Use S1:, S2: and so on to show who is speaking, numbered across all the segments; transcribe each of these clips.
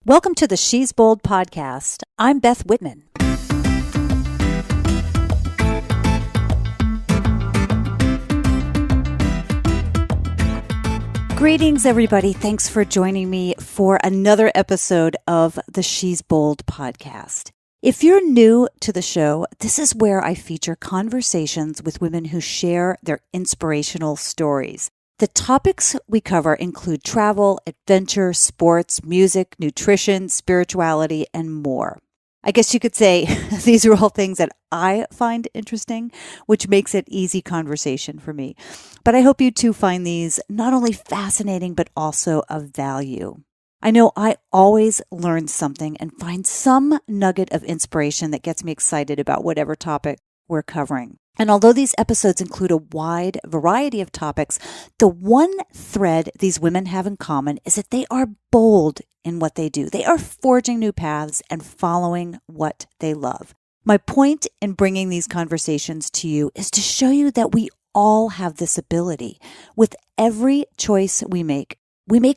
S1: Welcome to the She's Bold podcast. I'm Beth Whitman. Greetings, everybody. Thanks for joining me for another episode of the She's Bold podcast. If you're new to the show, this is where I feature conversations with women who share their inspirational stories. The topics we cover include travel, adventure, sports, music, nutrition, spirituality, and more. I guess you could say these are all things that I find interesting, which makes it easy conversation for me. But I hope you too find these not only fascinating, but also of value. I know I always learn something and find some nugget of inspiration that gets me excited about whatever topic we're covering. And although these episodes include a wide variety of topics, the one thread these women have in common is that they are bold in what they do. They are forging new paths and following what they love. My point in bringing these conversations to you is to show you that we all have this ability. With every choice we make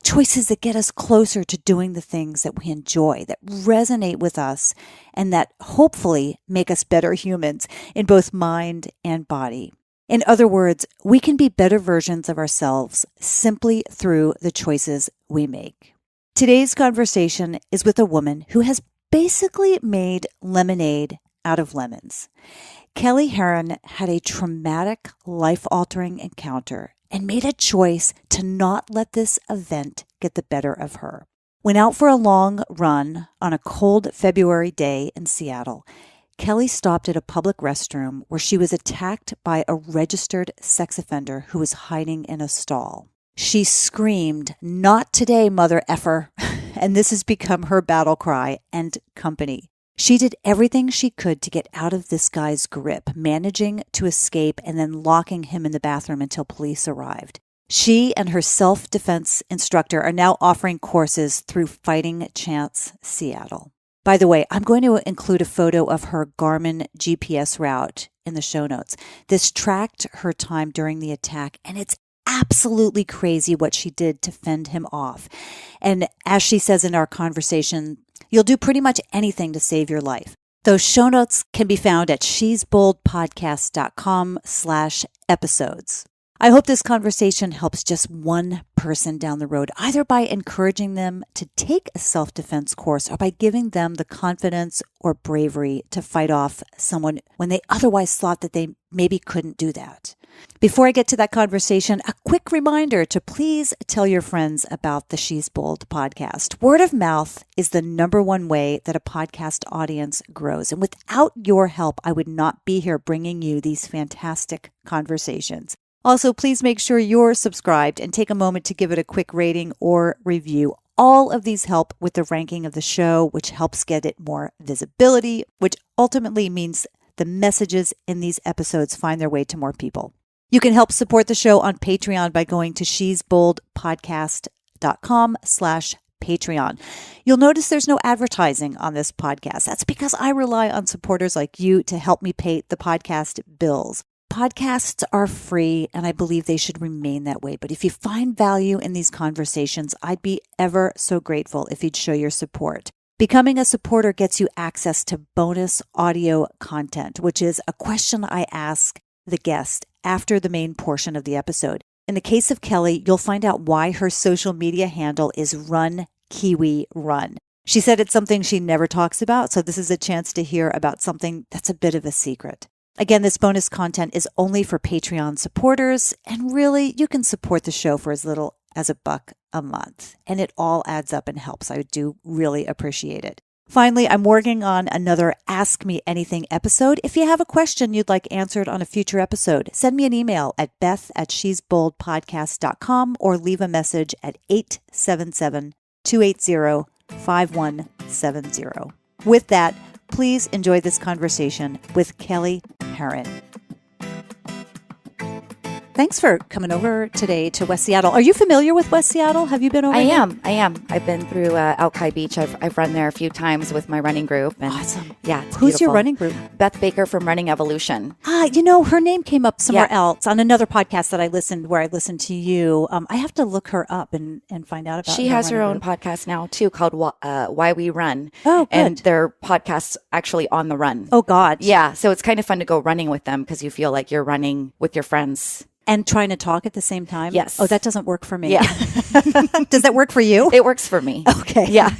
S1: choices that get us closer to doing the things that we enjoy, that resonate with us, and that hopefully make us better humans in both mind and body. In other words, we can be better versions of ourselves simply through the choices we make. Today's conversation is with a woman who has basically made lemonade out of lemons. Kelly Herron had a traumatic, life-altering encounter and made a choice to not let this event get the better of her. When out for a long run on a cold February day in Seattle, Kelly stopped at a public restroom where she was attacked by a registered sex offender who was hiding in a stall. She screamed, "Not today, mother effer," and this has become her battle cry and company. She did everything she could to get out of this guy's grip, managing to escape and then locking him in the bathroom until police arrived. She and her self-defense instructor are now offering courses through Fighting Chance Seattle. By the way, I'm going to include a photo of her Garmin GPS route in the show notes. This tracked her time during the attack, and it's absolutely crazy what she did to fend him off. And as she says in our conversation, you'll do pretty much anything to save your life. Those show notes can be found at shesboldpodcast.com/episodes. I hope this conversation helps just one person down the road, either by encouraging them to take a self-defense course or by giving them the confidence or bravery to fight off someone when they otherwise thought that they maybe couldn't do that. Before I get to that conversation, a quick reminder to please tell your friends about the She's Bold podcast. Word of mouth is the number one way that a podcast audience grows. And without your help, I would not be here bringing you these fantastic conversations. Also, please make sure you're subscribed and take a moment to give it a quick rating or review. All of these help with the ranking of the show, which helps get it more visibility, which ultimately means the messages in these episodes find their way to more people. You can help support the show on Patreon by going to shesboldpodcast.com/Patreon. You'll notice there's no advertising on this podcast. That's because I rely on supporters like you to help me pay the podcast bills. Podcasts are free, and I believe they should remain that way. But if you find value in these conversations, I'd be ever so grateful if you'd show your support. Becoming a supporter gets you access to bonus audio content, which is a question I ask the guest after the main portion of the episode. In the case of Kelly, you'll find out why her social media handle is Run Kiwi Run. She said it's something she never talks about, so this is a chance to hear about something that's a bit of a secret. Again, this bonus content is only for Patreon supporters, and really, you can support the show for as little as $1 a month, and it all adds up and helps. I do really appreciate it. Finally, I'm working on another Ask Me Anything episode. If you have a question you'd like answered on a future episode, send me an email at beth@shesboldpodcast.com or leave a message at 877-280-5170. With that, please enjoy this conversation with Kelly Herron. thanks for coming over today to West Seattle. Are you familiar with West Seattle? Have you been over
S2: I
S1: here?
S2: am. I've been through Alki Beach. I've run there a few times with my running group. And
S1: awesome.
S2: Yeah, it's
S1: Who's your
S2: beautiful.
S1: running group?
S2: Beth Baker from Running Evolution.
S1: Her name came up somewhere else on another podcast that I listened to you. I have to look her up and find out about
S2: She has her own podcast now too called Why We Run.
S1: Oh, good.
S2: And their podcasts actually on the run.
S1: Oh, God.
S2: Yeah. So it's kind of fun to go running with them because you feel like you're running with your friends.
S1: And trying to talk at the same time?
S2: Yes.
S1: Oh, that doesn't work for me.
S2: Yeah.
S1: Does that work for you?
S2: It works for me.
S1: Okay.
S2: Yeah.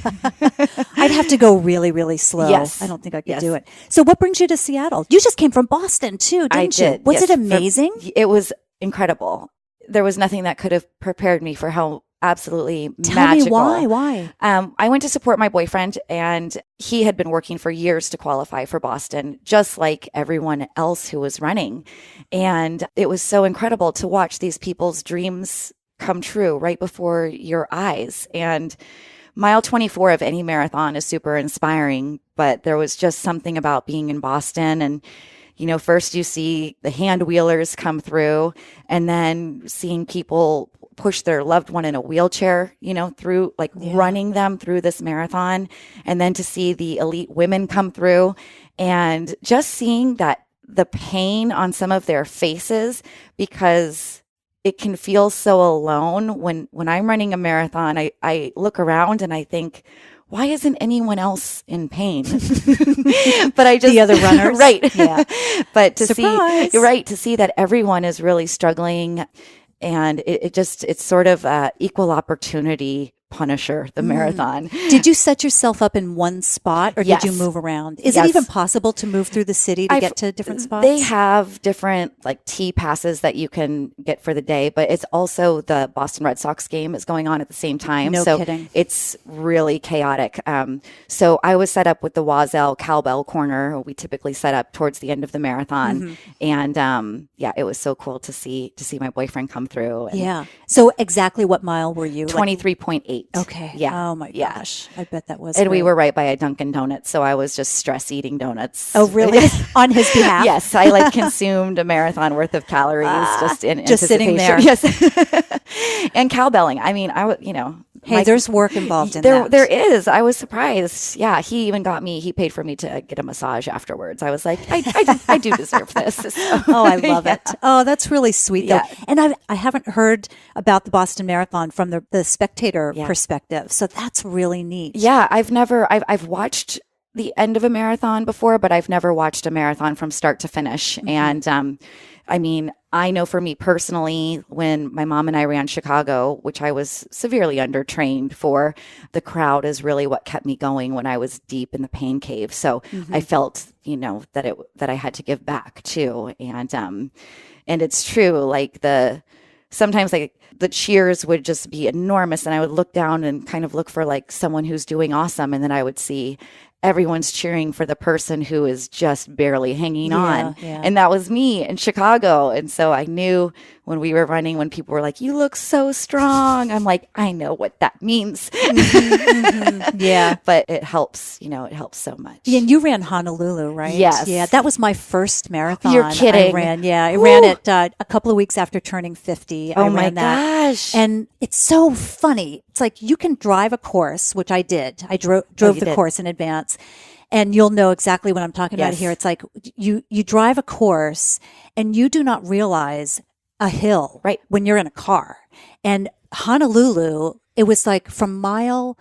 S1: I'd have to go really, really slow.
S2: Yes.
S1: I don't think I could do it. So what brings you to Seattle? You just came from Boston too, didn't you?
S2: I did.
S1: Was
S2: yes.
S1: it amazing?
S2: It was incredible. There was nothing that could have prepared me for how absolutely magical.
S1: Tell me why?
S2: I went to support my boyfriend, and he had been working for years to qualify for Boston, just like everyone else who was running. And it was so incredible to watch these people's dreams come true right before your eyes. And mile 24 of any marathon is super inspiring, but there was just something about being in Boston. And first you see the hand wheelers come through, and then seeing people push their loved one in a wheelchair, through running them through this marathon. And then to see the elite women come through, and just seeing that the pain on some of their faces, because it can feel so alone. When I'm running a marathon, I look around and I think, why isn't anyone else in pain? But I just
S1: the other runners,
S2: right?
S1: Yeah.
S2: But to
S1: Surprise.
S2: to see that everyone is really struggling, and it's sort of equal opportunity Punisher, the marathon.
S1: Did you set yourself up in one spot, or did you move around? Is it even possible to move through the city to get to different spots?
S2: They have different T passes that you can get for the day, but it's also the Boston Red Sox game is going on at the same time.
S1: No kidding.
S2: It's really chaotic. So I was set up with the Wazell cowbell corner. We typically set up towards the end of the marathon. And it was so cool to see my boyfriend come through. And
S1: So exactly what mile were you?
S2: 23.8.
S1: Okay.
S2: Yeah.
S1: Oh my gosh. I bet that was.
S2: And we
S1: great.
S2: were right by a Dunkin' Donuts, so I was just stress eating donuts.
S1: Oh, really? On his behalf?
S2: Yes, I consumed a marathon worth of calories just in
S1: sitting there.
S2: Yes, and cowbelling. I mean,
S1: Hey, there's work involved in that.
S2: There is. I was surprised. Yeah, he even got me. He paid for me to get a massage afterwards. I was like, I do deserve this. So,
S1: oh, I love it. Oh, that's really sweet, though.
S2: Yeah.
S1: And I haven't heard about the Boston Marathon from the spectator perspective, so that's really neat.
S2: Yeah, I've watched the end of a marathon before, but I've never watched a marathon from start to finish. And I mean, I know for me personally, when my mom and I ran Chicago, which I was severely undertrained for, the crowd is really what kept me going when I was deep in the pain cave. So I felt, that I had to give back too. And it's true. Sometimes the cheers would just be enormous, and I would look down and kind of look for someone who's doing awesome. And then I would see everyone's cheering for the person who is just barely hanging on.
S1: Yeah.
S2: And that was me in Chicago. And so I knew when we were running, when people were like, you look so strong, I'm like, I know what that means.
S1: Yeah.
S2: But it helps, it helps so much.
S1: Yeah, and you ran Honolulu, right?
S2: Yes.
S1: Yeah, that was my first marathon.
S2: You're kidding.
S1: I ran it a couple of weeks after turning 50.
S2: Oh
S1: I
S2: my
S1: ran that.
S2: gosh.
S1: And it's so funny. It's like you can drive a course, which I did. I drove the course in advance. And you'll know exactly what I'm talking about here. It's like you drive a course and you do not realize a hill when you're in a car. And Honolulu, it was from mile,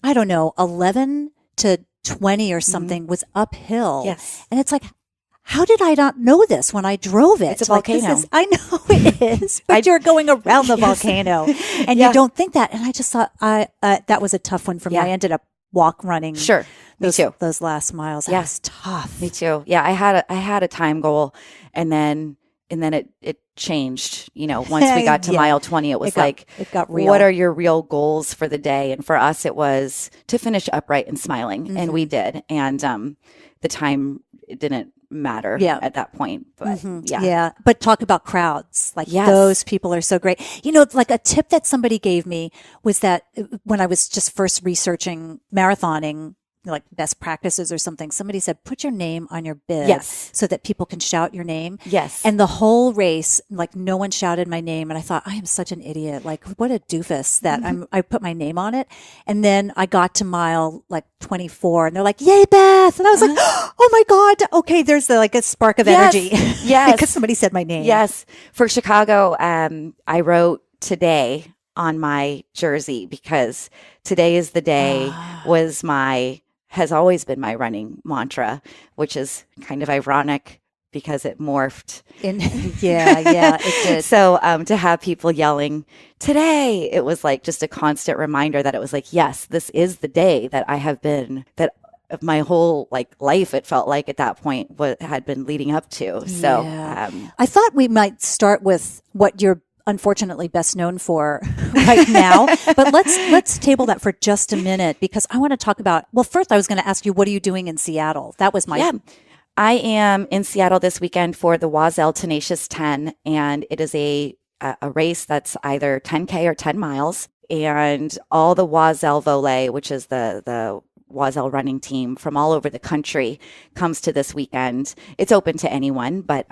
S1: 11 to 20 or something was uphill.
S2: Yes.
S1: And it's like, how did I not know this when I drove it?
S2: It's a volcano.
S1: I know it is, but you're going around the volcano and you don't think that. And I just thought that was a tough one for me. I ended up running.
S2: Sure. Me too.
S1: Those last miles. That was tough.
S2: Me too. Yeah. I had a time goal, and then it changed, once we got to mile 20, it got real. What are your real goals for the day? And for us, it was to finish upright and smiling. And we did. And, the time, it didn't matter at that point. But
S1: yeah. But talk about crowds. Those people are so great. A tip that somebody gave me was that when I was just first researching marathoning, like best practices or something, somebody said, put your name on your bib
S2: Yes.
S1: so that people can shout your name.
S2: Yes.
S1: And the whole race, like no one shouted my name. And I thought, I am such an idiot. Like what a doofus that I put my name on it. And then I got to mile like 24 and they're like, yay, Beth. And I was like, oh my God. Okay. There's like a spark of energy.
S2: Yes.
S1: Because somebody said my name.
S2: Yes. For Chicago, I wrote today on my jersey because today is the day has always been my running mantra, which is kind of ironic because it morphed.
S1: Yeah, it did.
S2: So to have people yelling today, it was like just a constant reminder that it was like, yes, this is the day that I have been, that of my whole like life, it felt like at that point what had been leading up to. So
S1: I thought we might start with what you're unfortunately best known for right now. But let's table that for just a minute because I want to talk about, well, first I was going to ask you, what are you doing in Seattle? That was my...
S2: Yeah. I am in Seattle this weekend for the Oiselle Tenacious 10, and it is a race that's either 10K or 10 miles. And all the Oiselle Volet, which is the Oiselle running team from all over the country, comes to this weekend. It's open to anyone, but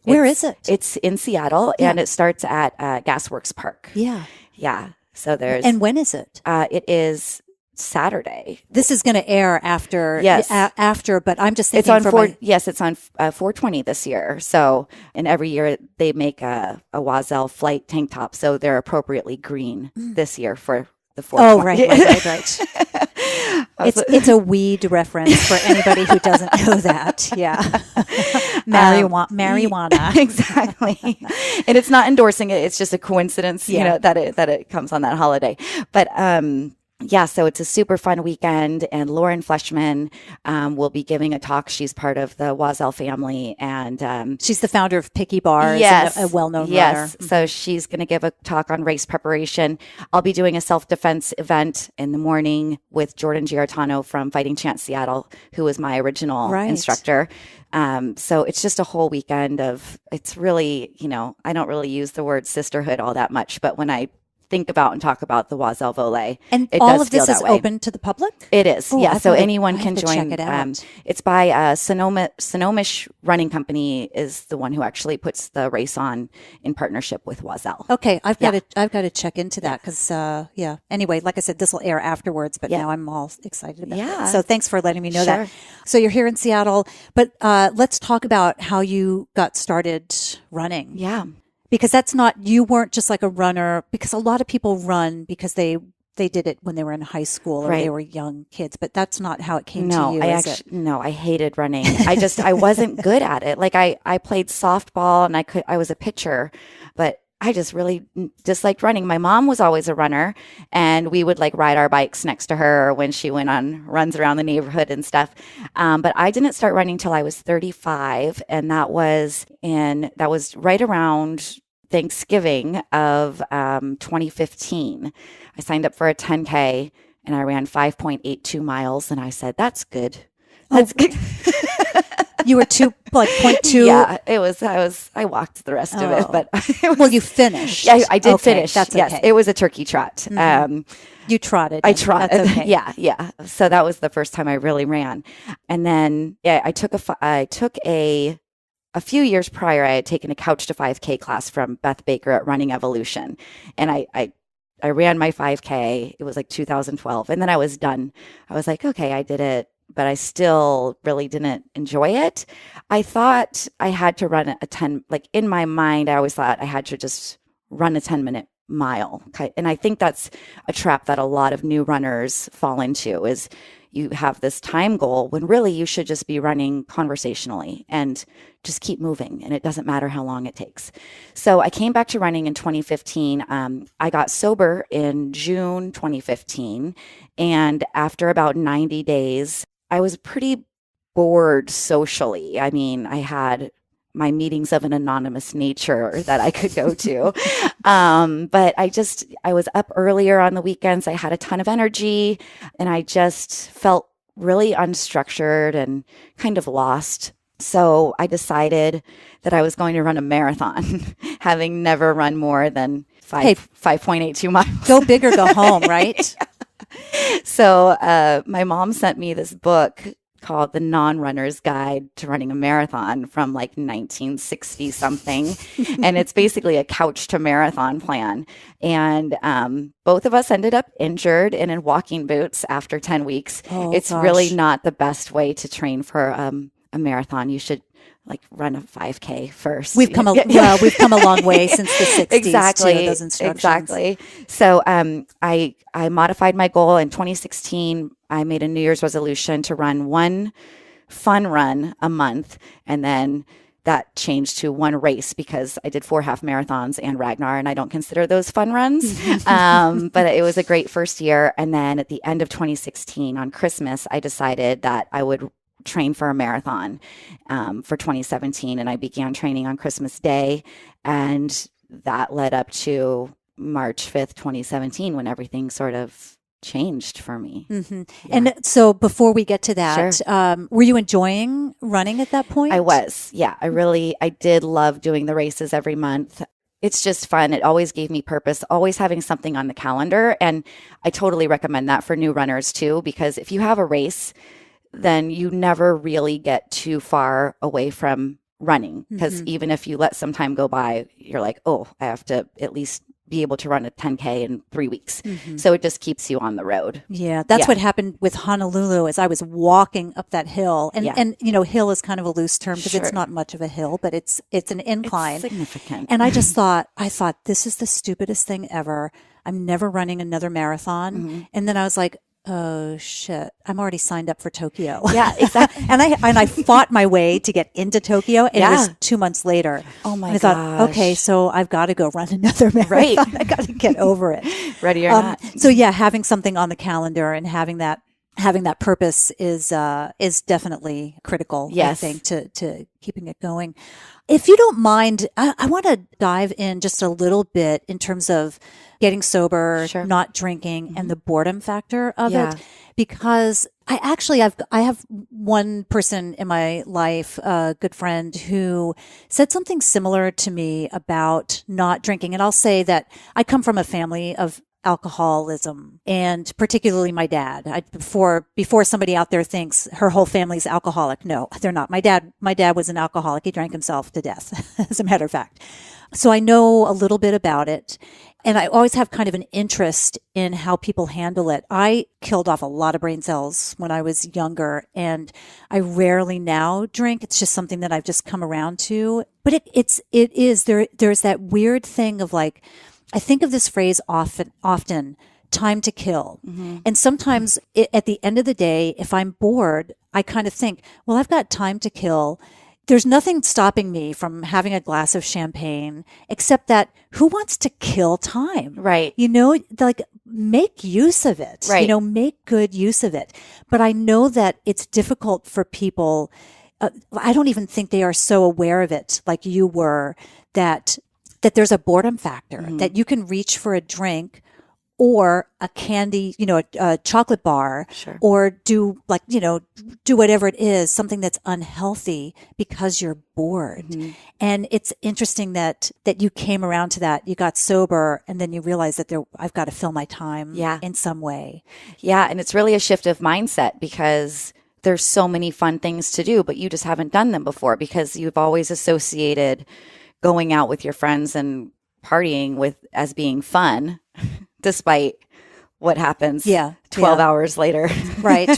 S1: where is it?
S2: It's in Seattle, and it starts at Gasworks Park.
S1: Yeah.
S2: So there's...
S1: And when is it?
S2: It is Saturday.
S1: This is going to air after.
S2: Yes.
S1: After, but I'm just thinking
S2: it's on it's on 420 this year. So, and every year they make a Oiselle flight tank top, so they're appropriately green this year for the 420.
S1: Oh, right. It's a weed reference for anybody who doesn't know that. Yeah. Marijuana.
S2: Exactly. And it's not endorsing it. It's just a coincidence, you know, that it comes on that holiday. But, yeah, so it's a super fun weekend, and Lauren Fleshman will be giving a talk. She's part of the Oiselle family, and
S1: she's the founder of Picky Bars,
S2: yes,
S1: and a well-known runner.
S2: Yes, so she's going to give a talk on race preparation. I'll be doing a self-defense event in the morning with Jordan Giartano from Fighting Chance Seattle, who was my original instructor. So it's just a whole weekend of, it's really, you know, I don't really use the word sisterhood all that much, but when I think about and talk about the Oiselle Volet.
S1: And all of this is open to the public?
S2: It is.
S1: Oh,
S2: yeah. So anyone can join.
S1: Check it out.
S2: It's by Sonomish Running Company is the one who actually puts the race on in partnership with Oiselle.
S1: Okay. I've got to check into that because, Anyway, like I said, this will air afterwards, but now I'm all excited about it. So thanks for letting me know that. So you're here in Seattle, but let's talk about how you got started running.
S2: Yeah.
S1: Because you weren't just like a runner, because a lot of people run because they did it when they were in high school or they were young kids, but that's not how it came to you,
S2: No, I hated running. I wasn't good at it. Like I played softball and I was a pitcher, but I just really disliked running. My mom was always a runner, and we would like ride our bikes next to her when she went on runs around the neighborhood and stuff. But I didn't start running till I was 35, and that was right around Thanksgiving of 2015. I signed up for a 10K, and I ran 5.82 miles, and I said, "That's good. That's good."
S1: You were 0.2.
S2: Yeah, it was. I walked the rest of it, but
S1: well, you finished.
S2: Yeah, I did finish.
S1: That's
S2: yes,
S1: okay.
S2: It was a turkey trot.
S1: You trotted.
S2: I trotted.
S1: That's okay.
S2: Yeah. So that was the first time I really ran, and then I took a few years prior. I had taken a Couch to 5K class from Beth Baker at Running Evolution, and I ran my 5K. It was like 2012, and then I was done. I was like, okay, I did it. But I still really didn't enjoy it. I thought I had to run a 10, like in my mind, I always thought I had to just run a 10-minute mile. And I think that's a trap that a lot of new runners fall into, is you have this time goal when really you should just be running conversationally and just keep moving. And it doesn't matter how long it takes. So I came back to running in 2015. I got sober in June 2015. And after about 90 days, I was pretty bored socially. I mean, I had my meetings of an anonymous nature that I could go to. But I was up earlier on the weekends. I had a ton of energy, and I just felt really unstructured and kind of lost. So I decided that I was going to run a marathon, having never run more than 5.82 miles.
S1: Go big or go home, right?
S2: So my mom sent me this book called The Non-Runner's Guide to Running a Marathon from like 1960 something. And it's basically a couch to marathon plan. And both of us ended up injured and in walking boots after 10 weeks. It's really not the best way to train for a marathon. You should like run a 5K first.
S1: We've come a long way since the 60s.
S2: Exactly.
S1: To those instructions.
S2: Exactly. So I modified my goal in 2016. I made a New Year's resolution to run one fun run a month, and then that changed to one race because I did 4 half marathons and Ragnar, and I don't consider those fun runs. But it was a great first year. And then at the end of 2016 on Christmas, I decided that I would train for a marathon for 2017. And I began training on Christmas Day. And that led up to March 5th, 2017, when everything sort of changed for me.
S1: Mm-hmm. Yeah. And so before we get to that, sure. Were you enjoying running at that point?
S2: I was. Yeah, I did love doing the races every month. It's just fun. It always gave me purpose, always having something on the calendar. And I totally recommend that for new runners too, because if you have a race, then you never really get too far away from running. Because even if you let some time go by, you're like, oh, I have to at least be able to run a 10K in 3 weeks. So it just keeps you on the road.
S1: Yeah. That's what happened with Honolulu as I was walking up that hill. And you know, hill is kind of a loose term because it's not much of a hill, but it's an incline.
S2: It's significant.
S1: And I just thought, this is the stupidest thing ever. I'm never running another marathon. And then I was like, oh shit, I'm already signed up for Tokyo.
S2: Yeah, exactly.
S1: and I fought my way to get into Tokyo, and it was 2 months later.
S2: Oh my
S1: gosh. I thought, okay, so I've got to go run another marathon.
S2: Right.
S1: I got to get over it.
S2: Ready or not.
S1: So yeah, having something on the calendar and having that purpose is definitely critical,
S2: yes.
S1: I think, to keeping it going. If you don't mind, I want to dive in just a little bit in terms of getting sober, not drinking, and the boredom factor of it. Because I have one person in my life, a good friend, who said something similar to me about not drinking. And I'll say that I come from a family of alcoholism, and particularly my dad. Before somebody out there thinks her whole family's alcoholic, no, they're not. My dad was an alcoholic. He drank himself to death, as a matter of fact. So I know a little bit about it, and I always have kind of an interest in how people handle it. I killed off a lot of brain cells when I was younger, and I rarely now drink. It's just something that I've just come around to. But there's that weird thing of like, I think of this phrase often, time to kill. And sometimes at the end of the day, if I'm bored, I kind of think, well, I've got time to kill. There's nothing stopping me from having a glass of champagne, except that who wants to kill time?
S2: Right.
S1: You know, like make use of it,
S2: right.
S1: You know, make good use of it. But I know that it's difficult for people. I don't even think they are so aware of it like you were, that there's a boredom factor, that you can reach for a drink or a candy, you know, a chocolate bar, or do whatever it is, something that's unhealthy because you're bored. And it's interesting that you came around to that. You got sober, and then you realized that I've got to fill my time in some way.
S2: Yeah. And it's really a shift of mindset, because there's so many fun things to do, but you just haven't done them before because you've always associated going out with your friends and partying as being fun, despite what happens 12 hours later.
S1: Right.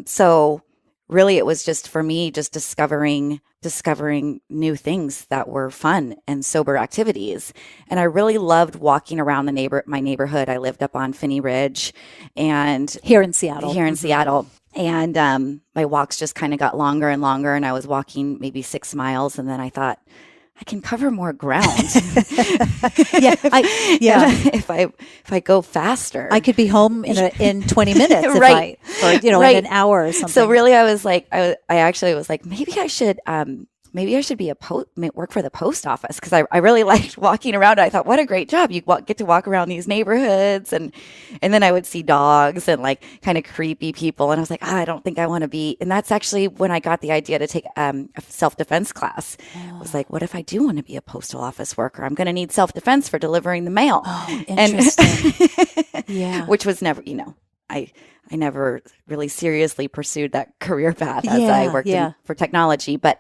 S2: So really it was just for me, just discovering new things that were fun and sober activities. And I really loved walking around my neighborhood. I lived up on Finney Ridge, and
S1: here in Seattle.
S2: And my walks just kind of got longer and longer, and I was walking maybe 6 miles, and then I thought, I can cover more ground. If I go faster,
S1: I could be home in 20 minutes, or in an hour or something.
S2: So really, I was like, I actually was like, maybe I should maybe I should work for the post office, because I really liked walking around. I thought, what a great job. You get to walk around these neighborhoods. And then I would see dogs and like kind of creepy people. And I was like, I don't think I want to be. And that's actually when I got the idea to take a self-defense class. I was like, what if I do want to be a postal office worker? I'm going to need self-defense for delivering the mail.
S1: Oh, interesting. Yeah.
S2: Which was never, I never really seriously pursued that career path as I worked for technology. But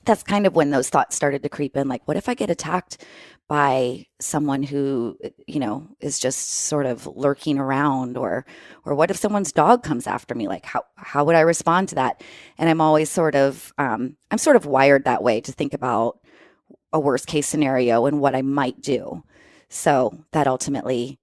S2: that's kind of when those thoughts started to creep in. Like, what if I get attacked by someone who, is just sort of lurking around, or what if someone's dog comes after me? Like, how would I respond to that? And I'm always sort of wired that way, to think about a worst case scenario and what I might do. So that ultimately,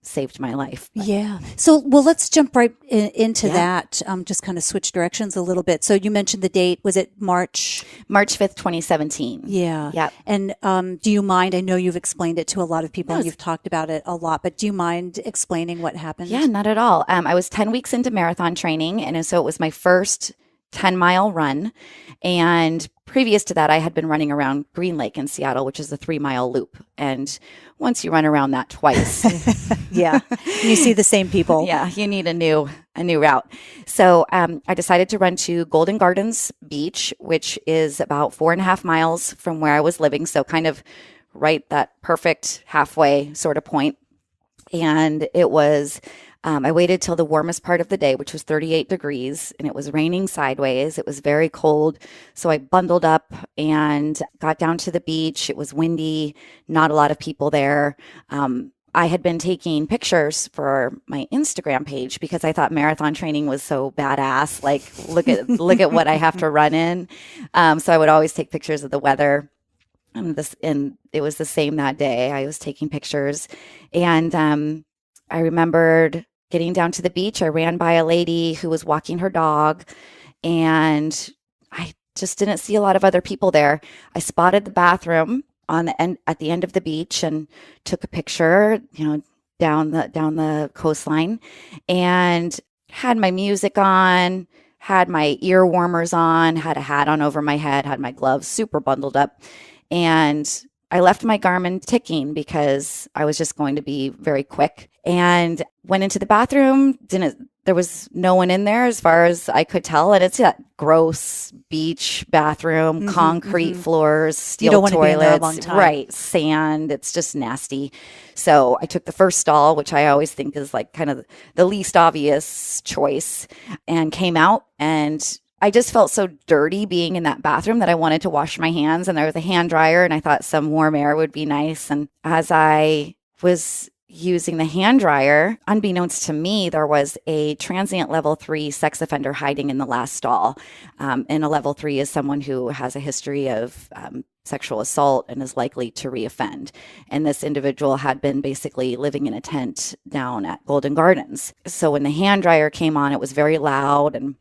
S2: saved my life. But.
S1: Yeah. So, well, let's jump right into that. Just kind of switch directions a little bit. So you mentioned the date. Was it March
S2: 5th, 2017?
S1: Yeah.
S2: Yeah.
S1: And do you mind? I know you've explained it to a lot of people and you've talked about it a lot, but do you mind explaining what happened?
S2: Yeah, not at all. I was 10 weeks into marathon training, and so it was my first 10-mile run. And previous to that, I had been running around Green Lake in Seattle, which is a 3-mile loop. And once you run around that twice,
S1: yeah, you see the same people.
S2: Yeah, you need a new route. So I decided to run to Golden Gardens Beach, which is about 4.5 miles from where I was living. So kind of right that perfect halfway sort of point. And it was, I waited till the warmest part of the day, which was 38 degrees, and it was raining sideways. It was very cold. So I bundled up and got down to the beach. It was windy, not a lot of people there. I had been taking pictures for my Instagram page because I thought marathon training was so badass. Like, look at what I have to run in. So I would always take pictures of the weather. And it was the same that day. I was taking pictures, and I remembered getting down to the beach. I ran by a lady who was walking her dog, and I just didn't see a lot of other people there. I spotted the bathroom at the end of the beach and took a picture, down the coastline, and had my music on, had my ear warmers on, had a hat on over my head, had my gloves, super bundled up. And I left my Garmin ticking because I was just going to be very quick, and went into the bathroom. There was no one in there as far as I could tell. And it's that gross beach bathroom, concrete floors, steel
S1: you don't want
S2: toilets,
S1: to be in there a long time.
S2: Right, sand. It's just nasty. So I took the first stall, which I always think is like kind of the least obvious choice, and came out, and I just felt so dirty being in that bathroom that I wanted to wash my hands, and there was a hand dryer, and I thought some warm air would be nice. And as I was using the hand dryer, unbeknownst to me, there was a transient level 3 sex offender hiding in the last stall. And a level 3 is someone who has a history of sexual assault and is likely to reoffend. And this individual had been basically living in a tent down at Golden Gardens. So when the hand dryer came on, it was very loud, and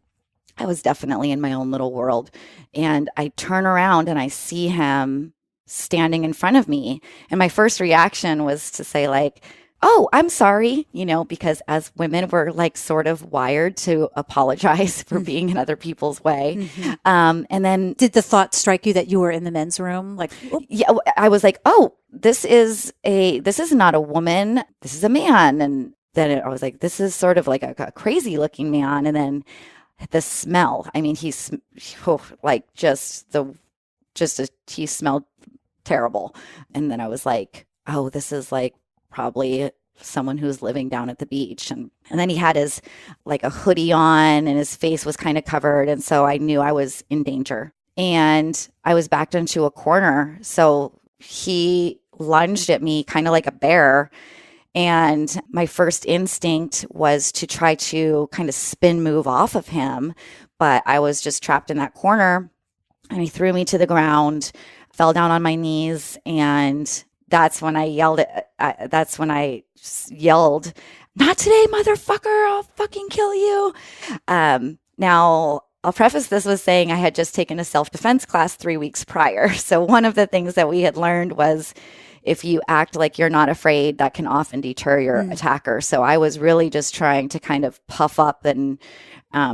S2: I was definitely in my own little world. And I turn around and I see him standing in front of me. And my first reaction was to say, like, oh, I'm sorry, because as women, we're like sort of wired to apologize for being in other people's way. And then
S1: did the thought strike you that you were in the men's room? Like,
S2: yeah, I was like, oh, this is not a woman. This is a man. And then I was like, this is sort of like a crazy looking man. And then the smell, I mean, he smelled terrible. And then I was like, oh, this is like probably someone who's living down at the beach. And then he had his like a hoodie on, and his face was kind of covered. And so I knew I was in danger, and I was backed into a corner. So he lunged at me kind of like a bear. And my first instinct was to try to kind of spin move off of him, but I was just trapped in that corner, and he threw me to the ground, fell down on my knees, and that's when I yelled, not today, motherfucker, I'll fucking kill you. Now, I'll preface this with saying I had just taken a self-defense class 3 weeks prior. So one of the things that we had learned was if you act like you're not afraid, that can often deter your attacker. So I was really just trying to kind of puff up and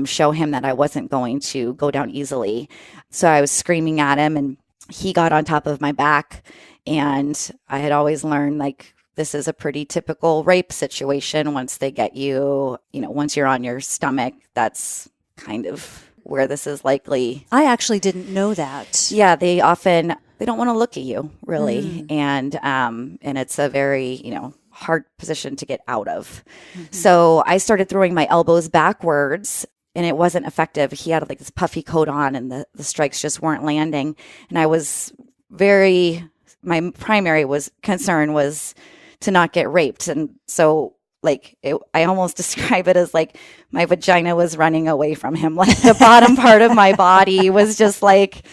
S2: show him that I wasn't going to go down easily. So I was screaming at him, and he got on top of my back. And I had always learned, like, this is a pretty typical rape situation. Once they get you, once you're on your stomach, that's kind of where this is likely.
S1: I actually didn't know that.
S2: Yeah, they don't want to look at you, really. And it's a very, hard position to get out of. So I started throwing my elbows backwards, and it wasn't effective. He had like this puffy coat on, and the strikes just weren't landing. And I was my primary concern was to not get raped. And so I almost describe it as like my vagina was running away from him. Like the bottom part of my body was just like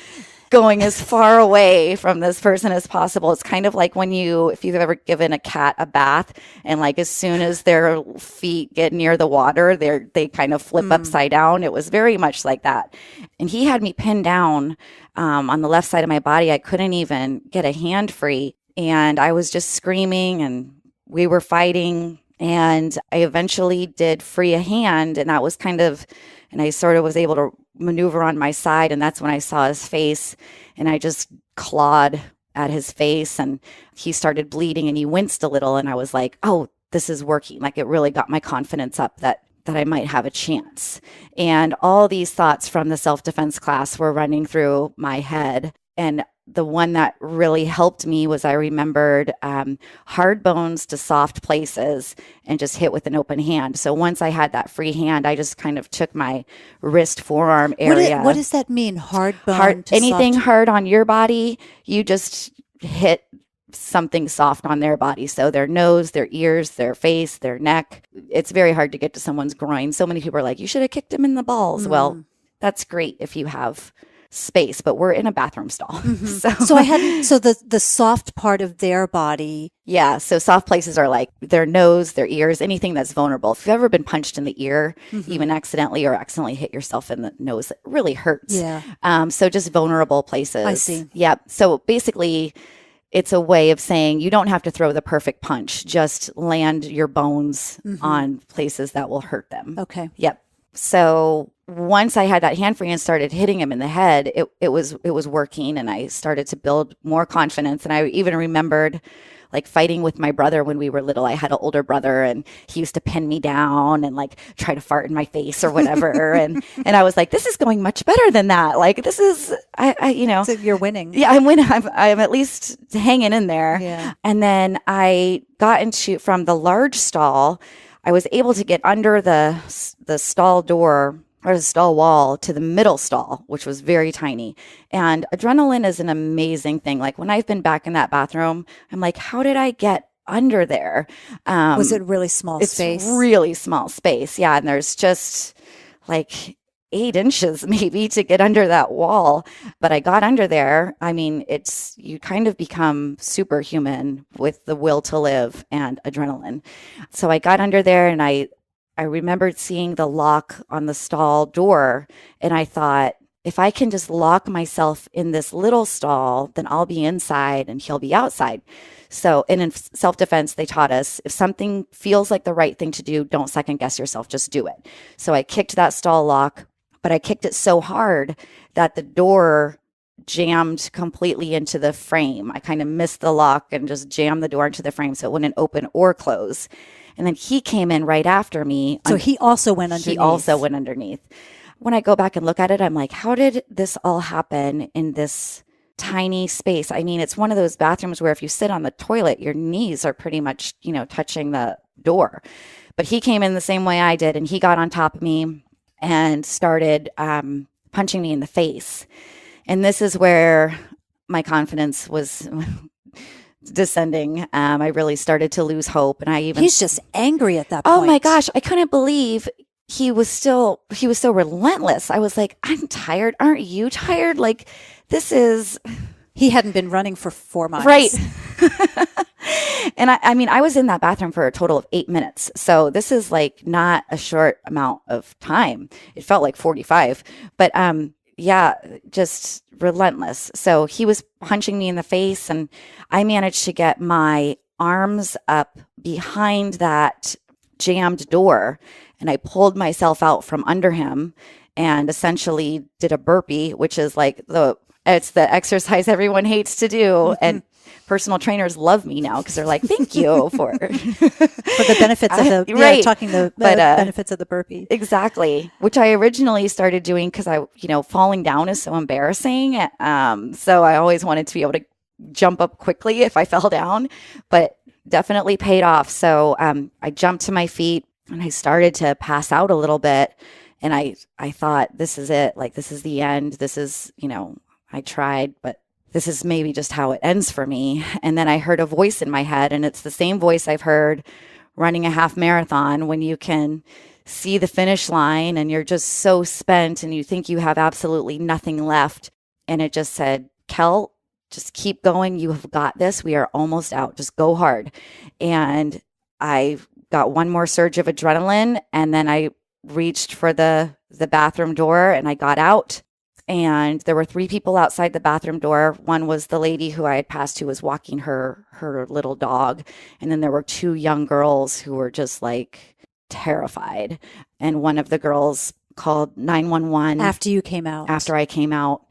S2: going as far away from this person as possible. It's kind of like if you've ever given a cat a bath, and like as soon as their feet get near the water, they kind of flip upside down. It was very much like that. And he had me pinned down on the left side of my body. I couldn't even get a hand free. And I was just screaming, and we were fighting. And I eventually did free a hand, and that was and I sort of was able to maneuver on my side. And that's when I saw his face, and I just clawed at his face, and he started bleeding, and he winced a little. And I was like, oh, this is working. Like, it really got my confidence up that I might have a chance. And all these thoughts from the self-defense class were running through my head. And the one that really helped me was I remembered hard bones to soft places and just hit with an open hand. So once I had that free hand, I just kind of took my wrist, forearm area.
S1: What does that mean? Hard bone to
S2: anything
S1: soft?
S2: hard on your body, you just hit something soft on their body. So their nose, their ears, their face, their neck. It's very hard to get to someone's groin. So many people are like, you should have kicked him in the balls. Well, that's great if you have space, but we're in a bathroom stall.
S1: So the soft part of their body.
S2: Yeah. So soft places are like their nose, their ears, anything that's vulnerable. If you've ever been punched in the ear, even accidentally hit yourself in the nose, it really hurts.
S1: Yeah.
S2: So just vulnerable places.
S1: I see.
S2: Yeah. So basically it's a way of saying you don't have to throw the perfect punch, just land your bones on places that will hurt them.
S1: Okay.
S2: Yep. So once I had that hand free and started hitting him in the head, it was working, and I started to build more confidence. And I even remembered like fighting with my brother when we were little. I had an older brother, and he used to pin me down and like try to fart in my face or whatever. and I was like, this is going much better than that. Like this is,
S1: So you're winning.
S2: Yeah, I'm winning. I'm at least hanging in there.
S1: Yeah.
S2: And then I got from the large stall, I was able to get under the stall door or the stall wall to the middle stall, which was very tiny. And adrenaline is an amazing thing. Like when I've been back in that bathroom, I'm like, how did I get under there?
S1: Was it really small space?
S2: It's really small space. Yeah. And there's just like 8 inches maybe to get under that wall. But I got under there. I mean, you kind of become superhuman with the will to live and adrenaline. So I got under there, and I remembered seeing the lock on the stall door, and I thought, if I can just lock myself in this little stall, then I'll be inside and he'll be outside. So, and in self-defense, they taught us, if something feels like the right thing to do, don't second guess yourself, just do it. So I kicked that stall lock, but I kicked it so hard that the door jammed completely into the frame. I kind of missed the lock and just jammed the door into the frame so it wouldn't open or close. And then he came in right after me.
S1: So he also went underneath.
S2: He also went underneath. When I go back and look at it, I'm like, how did this all happen in this tiny space? I mean, it's one of those bathrooms where if you sit on the toilet, your knees are pretty much, touching the door. But he came in the same way I did, and he got on top of me and started punching me in the face. And this is where my confidence was descending. I really started to lose hope. And
S1: he's just angry at that point.
S2: Oh my gosh. I couldn't believe he was so relentless. I was like, I'm tired. Aren't you tired? Like
S1: he hadn't been running for 4 months.
S2: Right. And I mean, I was in that bathroom for a total of 8 minutes. So this is like not a short amount of time. It felt like 45, but, yeah, just relentless. So he was punching me in the face, and I managed to get my arms up behind that jammed door, and I pulled myself out from under him and essentially did a burpee, which is like it's the exercise everyone hates to do. And personal trainers love me now because they're like, thank you for
S1: the benefits of the
S2: right.
S1: talking the benefits of the burpee.
S2: Exactly. Which I originally started doing because falling down is so embarrassing. So I always wanted to be able to jump up quickly if I fell down, but definitely paid off. So I jumped to my feet and I started to pass out a little bit. And I thought, this is it. Like, this is the end. This is, I tried, but this is maybe just how it ends for me. And then I heard a voice in my head, and it's the same voice I've heard running a half marathon when you can see the finish line and you're just so spent and you think you have absolutely nothing left. And it just said, Kel, just keep going. You have got this. We are almost out. Just go hard. And I got one more surge of adrenaline, and then I reached for the bathroom door and I got out. And there were 3 people outside the bathroom door. One was the lady who I had passed who was walking her little dog. And then there were 2 young girls who were just like terrified. And one of the girls called 911.
S1: After you came out?
S2: After I came out.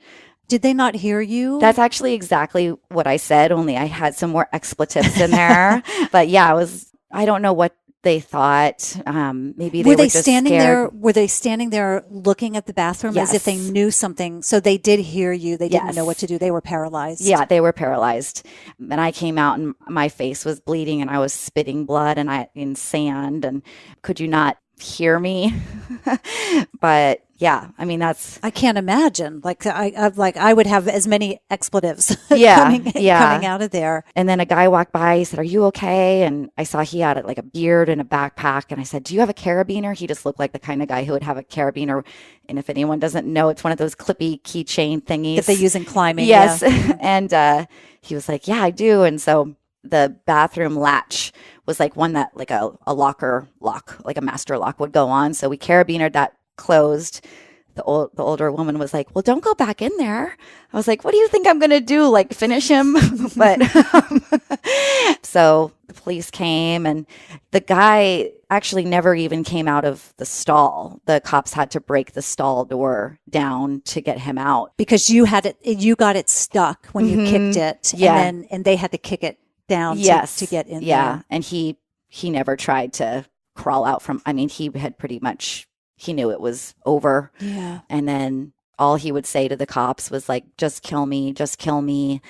S1: Did they not hear you?
S2: That's actually exactly what I said, only I had some more expletives in there. But yeah, I don't know what they thought. Maybe they were just
S1: standing
S2: scared.
S1: there? Were they standing there looking at the bathroom
S2: Yes.
S1: as if they knew something? So they did hear you. They didn't
S2: Yes.
S1: know what to do. They were paralyzed.
S2: Yeah, they were paralyzed. And I came out and my face was bleeding and I was spitting blood in sand. And could you not hear me? But yeah, I mean,
S1: I can't imagine. Like I would have as many expletives
S2: coming
S1: out of there.
S2: And then a guy walked by. He said, "Are you okay?" And I saw he had like a beard and a backpack. And I said, "Do you have a carabiner?" He just looked like the kind of guy who would have a carabiner. And if anyone doesn't know, it's one of those clippy keychain thingies
S1: that they use in climbing.
S2: Yes.
S1: Yeah.
S2: And he was like, "Yeah, I do." And so the bathroom latch was like one that like a locker lock, like a master lock would go on. So we carabinered that closed. The older woman was like, "Well, don't go back in there." I was like, "What do you think I'm going to do? Like finish him?" But so the police came and the guy actually never even came out of the stall. The cops had to break the stall door down to get him out.
S1: Because you got it stuck when you kicked it.
S2: Yeah.
S1: And they had to kick it down to get in there.
S2: Yeah. And he never tried to crawl out from, he had pretty much, he knew it was over.
S1: Yeah.
S2: And then all he would say to the cops was like, "Just kill me, just kill me."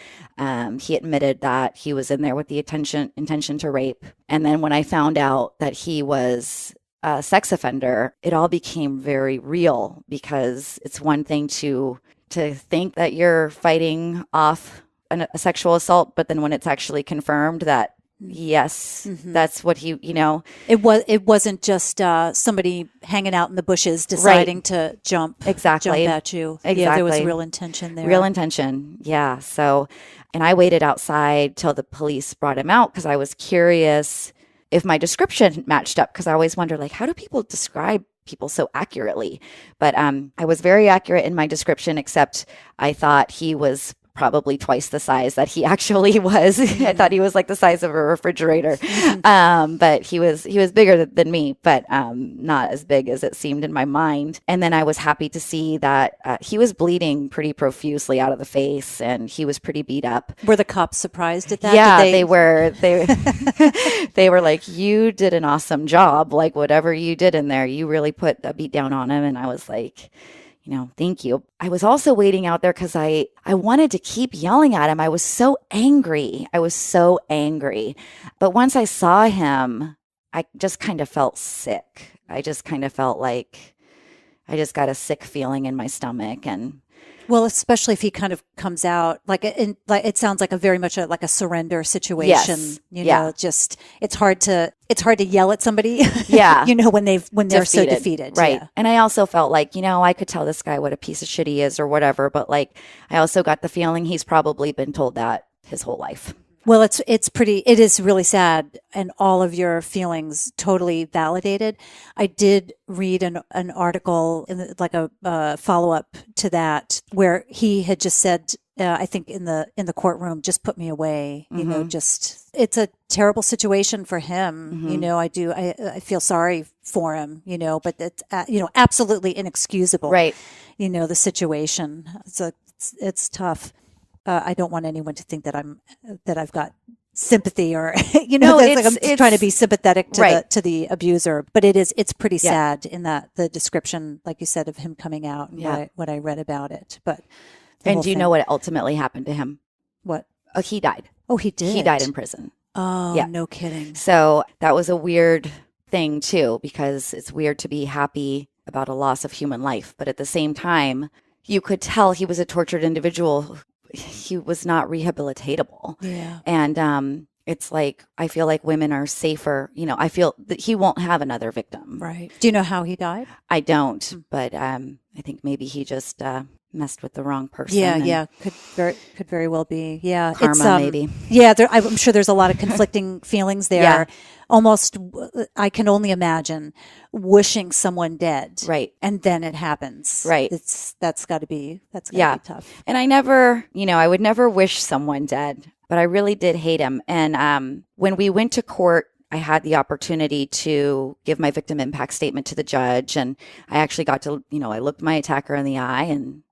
S2: He admitted that he was in there with the intention to rape. And then when I found out that he was a sex offender, it all became very real, because it's one thing to think that you're fighting off a sexual assault, but then when it's actually confirmed that yes, that's what
S1: it wasn't just somebody hanging out in the bushes deciding to jump at you.
S2: Exactly.
S1: Yeah, there was real intention there.
S2: Real intention. Yeah. So, and I waited outside till the police brought him out because I was curious if my description matched up, because I always wonder, like, how do people describe people so accurately? But I was very accurate in my description, except I thought he was probably twice the size that he actually was. I thought he was like the size of a refrigerator. But he was bigger than me, but not as big as it seemed in my mind. And then I was happy to see that he was bleeding pretty profusely out of the face, and he was pretty beat up.
S1: Were the cops surprised at that?
S2: Yeah, they were. They were like, "You did an awesome job. Like, whatever you did in there, you really put a beat down on him." And I was like, "Thank you." I was also waiting out there because I wanted to keep yelling at him. I was so angry. But once I saw him, I just kind of felt sick. I just kind of felt like I just got a sick feeling in my stomach. And
S1: well, especially if he kind of comes out like it sounds like a very much like a surrender situation.
S2: Yes.
S1: Just it's hard to yell at somebody.
S2: Yeah.
S1: when they're so defeated.
S2: Right.
S1: Yeah.
S2: And I also felt like, I could tell this guy what a piece of shit he is or whatever, but like I also got the feeling he's probably been told that his whole life.
S1: Well, it is really sad, and all of your feelings totally validated. I did read an article like a follow up to that where he had just said, I think in the courtroom, just put me away. Just it's a terrible situation for him. I feel sorry for him. But it's absolutely inexcusable.
S2: Right.
S1: The situation. It's tough. I don't want anyone to think that I've got sympathy or
S2: No,
S1: I'm trying to be sympathetic to
S2: right.
S1: the abuser, but it's pretty sad in that the description, like you said, of him coming out and what I read about it. But
S2: and do you know what ultimately happened to him?
S1: What?
S2: Oh, he died.
S1: Oh, he did.
S2: He died in prison.
S1: Oh, yeah. No kidding.
S2: So that was a weird thing too, because it's weird to be happy about a loss of human life, but at the same time, you could tell he was a tortured individual. He was not rehabilitatable.
S1: Yeah.
S2: And it's like, I feel like women are safer. I feel that he won't have another victim.
S1: Right. Do you know how he died?
S2: I don't, but I think maybe he just messed with the wrong person.
S1: Yeah. Could very well be. Yeah.
S2: Karma, maybe.
S1: Yeah. I'm sure there's a lot of conflicting feelings there.
S2: Yeah.
S1: Almost, I can only imagine wishing someone dead.
S2: Right.
S1: And then it happens.
S2: Right.
S1: That's got to be tough.
S2: And I never, I would never wish someone dead, but I really did hate him. And when we went to court, I had the opportunity to give my victim impact statement to the judge. And I actually got to, I looked my attacker in the eye, and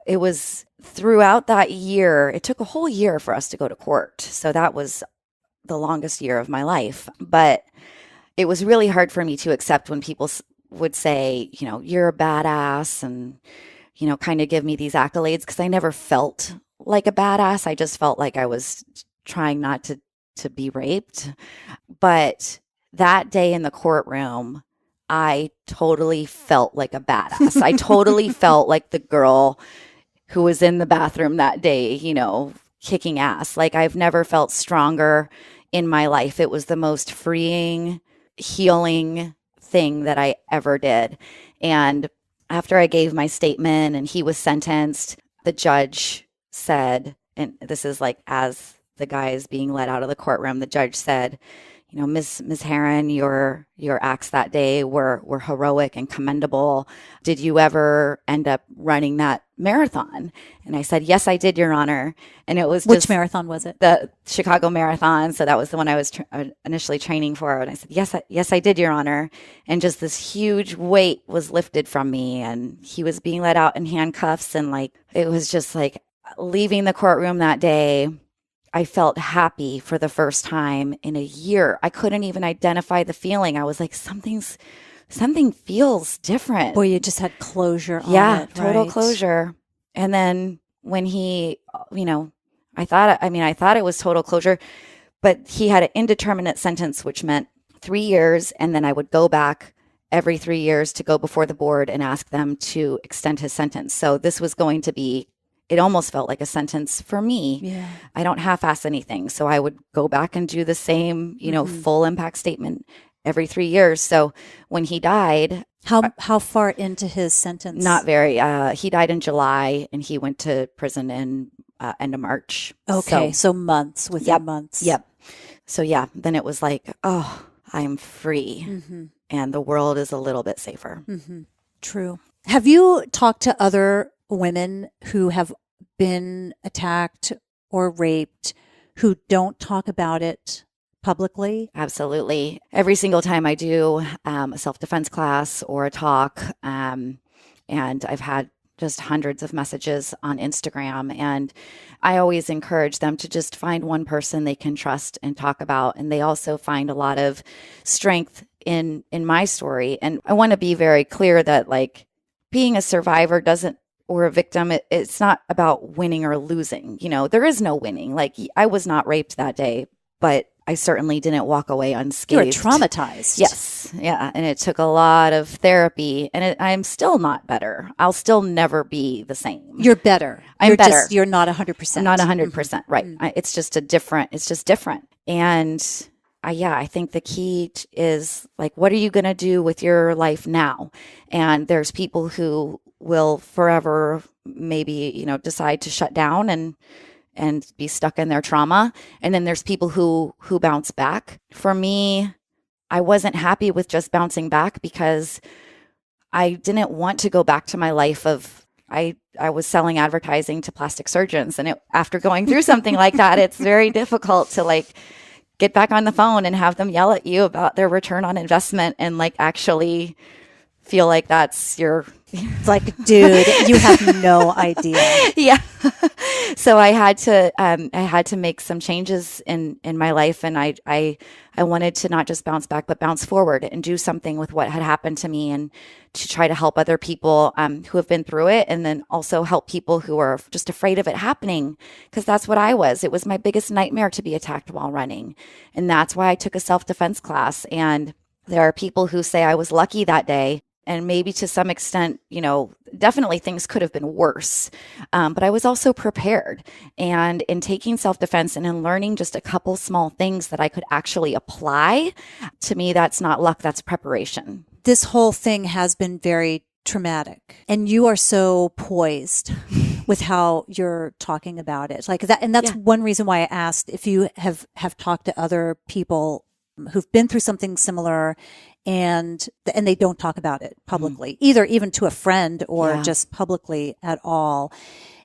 S2: it was throughout that year. It took a whole year for us to go to court. So that was the longest year of my life. But it was really hard for me to accept when people would say, you're a badass, and, kind of give me these accolades, because I never felt like a badass. I just felt like I was trying not to be raped. But that day in the courtroom, I totally felt like a badass. I totally felt like the girl who was in the bathroom that day, kicking ass. Like, I've never felt stronger in my life. It was the most freeing, healing thing that I ever did. And after I gave my statement and he was sentenced, the judge said, and this is like as the guy is being let out of the courtroom, the judge said, Ms. Herron, your acts that day were heroic and commendable. Did you ever end up running that marathon? And I said, yes, I did, Your Honor. And it was
S1: Which marathon was it?
S2: The Chicago Marathon. So that was the one I was initially training for. And I said, yes, I did, Your Honor. And just this huge weight was lifted from me. And he was being let out in handcuffs. And it was just like leaving the courtroom that day, I felt happy for the first time in a year. I couldn't even identify the feeling. I was like, something feels different.
S1: Boy, you just had closure on it.
S2: Yeah, total
S1: right?
S2: closure. And then when he, I thought it was total closure, but he had an indeterminate sentence, which meant 3 years. And then I would go back every 3 years to go before the board and ask them to extend his sentence. So this was going to be, it almost felt like a sentence for me.
S1: Yeah.
S2: I don't half-ass anything. So I would go back and do the same, full impact statement every 3 years. So when he died.
S1: How far into his sentence?
S2: Not very. He died in July, and he went to prison in end of March.
S1: Okay. So months, within months.
S2: Yep. So yeah, then it was like, oh, I'm free.
S1: Mm-hmm.
S2: And the world is a little bit safer.
S1: Mm-hmm. True. Have you talked to other women who have been attacked or raped who don't talk about it publicly?
S2: Absolutely. Every single time I do a self-defense class or a talk, and I've had just hundreds of messages on Instagram, and I always encourage them to just find one person they can trust and talk about. And they also find a lot of strength in my story. And I want to be very clear that being a survivor or a victim, it's not about winning or losing. There is no winning. I was not raped that day, but I certainly didn't walk away unscathed.
S1: You were traumatized.
S2: Yes. Yeah. And it took a lot of therapy, and I'm still not better. I'll still never be the same.
S1: You're better.
S2: I'm better.
S1: You're not 100%.
S2: Not 100%. Right.
S1: Mm-hmm.
S2: It's just different. And I think the key is what are you going to do with your life now? And there's people who will forever maybe, decide to shut down and be stuck in their trauma. And then there's people who bounce back. For me, I wasn't happy with just bouncing back because I didn't want to go back to my life of I was selling advertising to plastic surgeons. And after going through something like that, it's very difficult to like get back on the phone and have them yell at you about their return on investment and like actually feel like that's your
S1: It's like, dude, you have no idea.
S2: Yeah. So I had to make some changes in my life, and I wanted to not just bounce back, but bounce forward and do something with what had happened to me, and to try to help other people who have been through it, and then also help people who are just afraid of it happening, because that's what I was. It was my biggest nightmare to be attacked while running, and that's why I took a self-defense class. And there are people who say I was lucky that day. And maybe to some extent, definitely things could have been worse. But I was also prepared. And in taking self-defense and in learning just a couple small things that I could actually apply, to me, that's not luck, that's preparation.
S1: This whole thing has been very traumatic. And you are so poised with how you're talking about it. Like that, and that's one reason why I asked if you have talked to other people who've been through something similar and they don't talk about it publicly, either even to a friend or just publicly at all.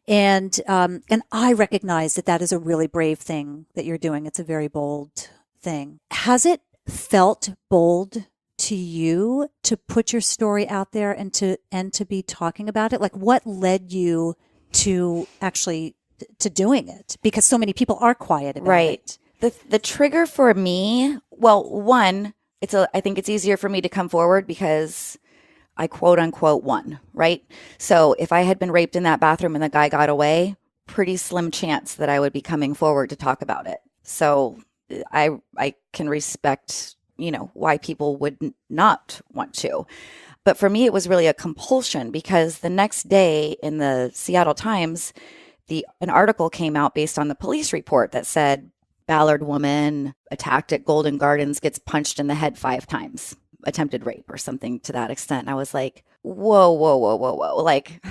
S1: And I recognize that is a really brave thing that you're doing. It's a very bold thing. Has it felt bold to you to put your story out there and to be talking about it? Like, what led you to actually to doing it? Because so many people are quiet about it.
S2: The trigger for me, well, one, I think it's easier for me to come forward because I quote unquote won, right? So if I had been raped in that bathroom and the guy got away, pretty slim chance that I would be coming forward to talk about it. So I can respect, why people would not want to. But for me, it was really a compulsion, because the next day in the Seattle Times, an article came out based on the police report that said, Ballard woman attacked at Golden Gardens, gets punched in the head 5 times, attempted rape or something to that extent. And I was like, whoa. Like,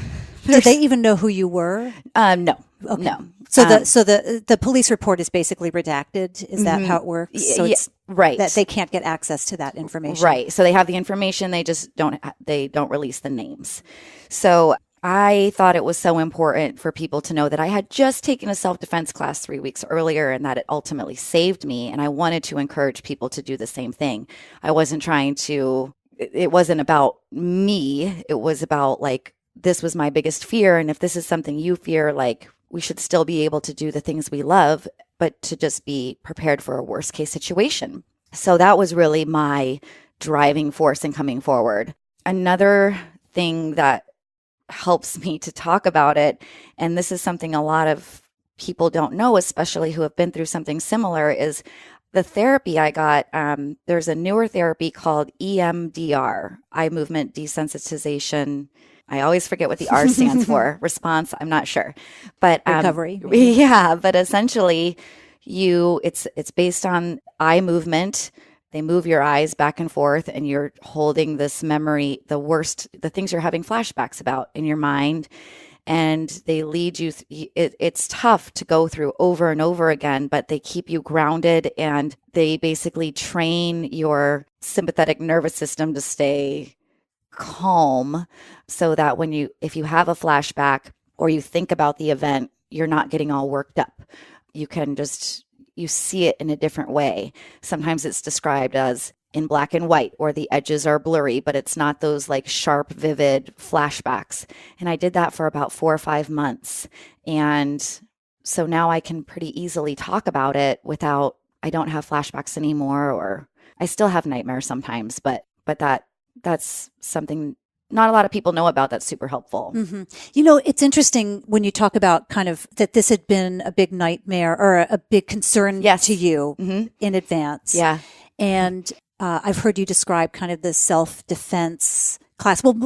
S1: did they even know who you were?
S2: No.
S1: Okay.
S2: No.
S1: So the police report is basically redacted. Is that how it works? So it's
S2: right.
S1: That they can't get access to that information.
S2: Right. So they have the information. They just don't release the names. So I thought it was so important for people to know that I had just taken a self-defense class 3 weeks earlier, and that it ultimately saved me. And I wanted to encourage people to do the same thing. I wasn't it wasn't about me. It was about like, this was my biggest fear. And if this is something you fear, like, we should still be able to do the things we love, but to just be prepared for a worst case situation. So that was really my driving force in coming forward. Another thing that helps me to talk about it, and this is something a lot of people don't know, especially who have been through something similar, is the therapy I got. There's a newer therapy called EMDR, eye movement desensitization. I always forget what the R stands for. Response, I'm not sure. But
S1: recovery.
S2: Yeah, but essentially it's based on eye movement. They move your eyes back and forth, and you're holding this memory, the things you're having flashbacks about in your mind, and they lead you. It's tough to go through over and over again, but they keep you grounded, and they basically train your sympathetic nervous system to stay calm, so that if you have a flashback or you think about the event, you're not getting all worked up. You see it in a different way. Sometimes it's described as in black and white, or the edges are blurry, but it's not those like sharp, vivid flashbacks. And I did that for about 4 or 5 months. And so now I can pretty easily talk about it I don't have flashbacks anymore, or I still have nightmares sometimes, but that's something not a lot of people know about. That's super helpful.
S1: Mm-hmm. It's interesting when you talk about kind of that this had been a big nightmare or a big concern to you in advance.
S2: Yeah.
S1: And I've heard you describe kind of the self-defense class. Well,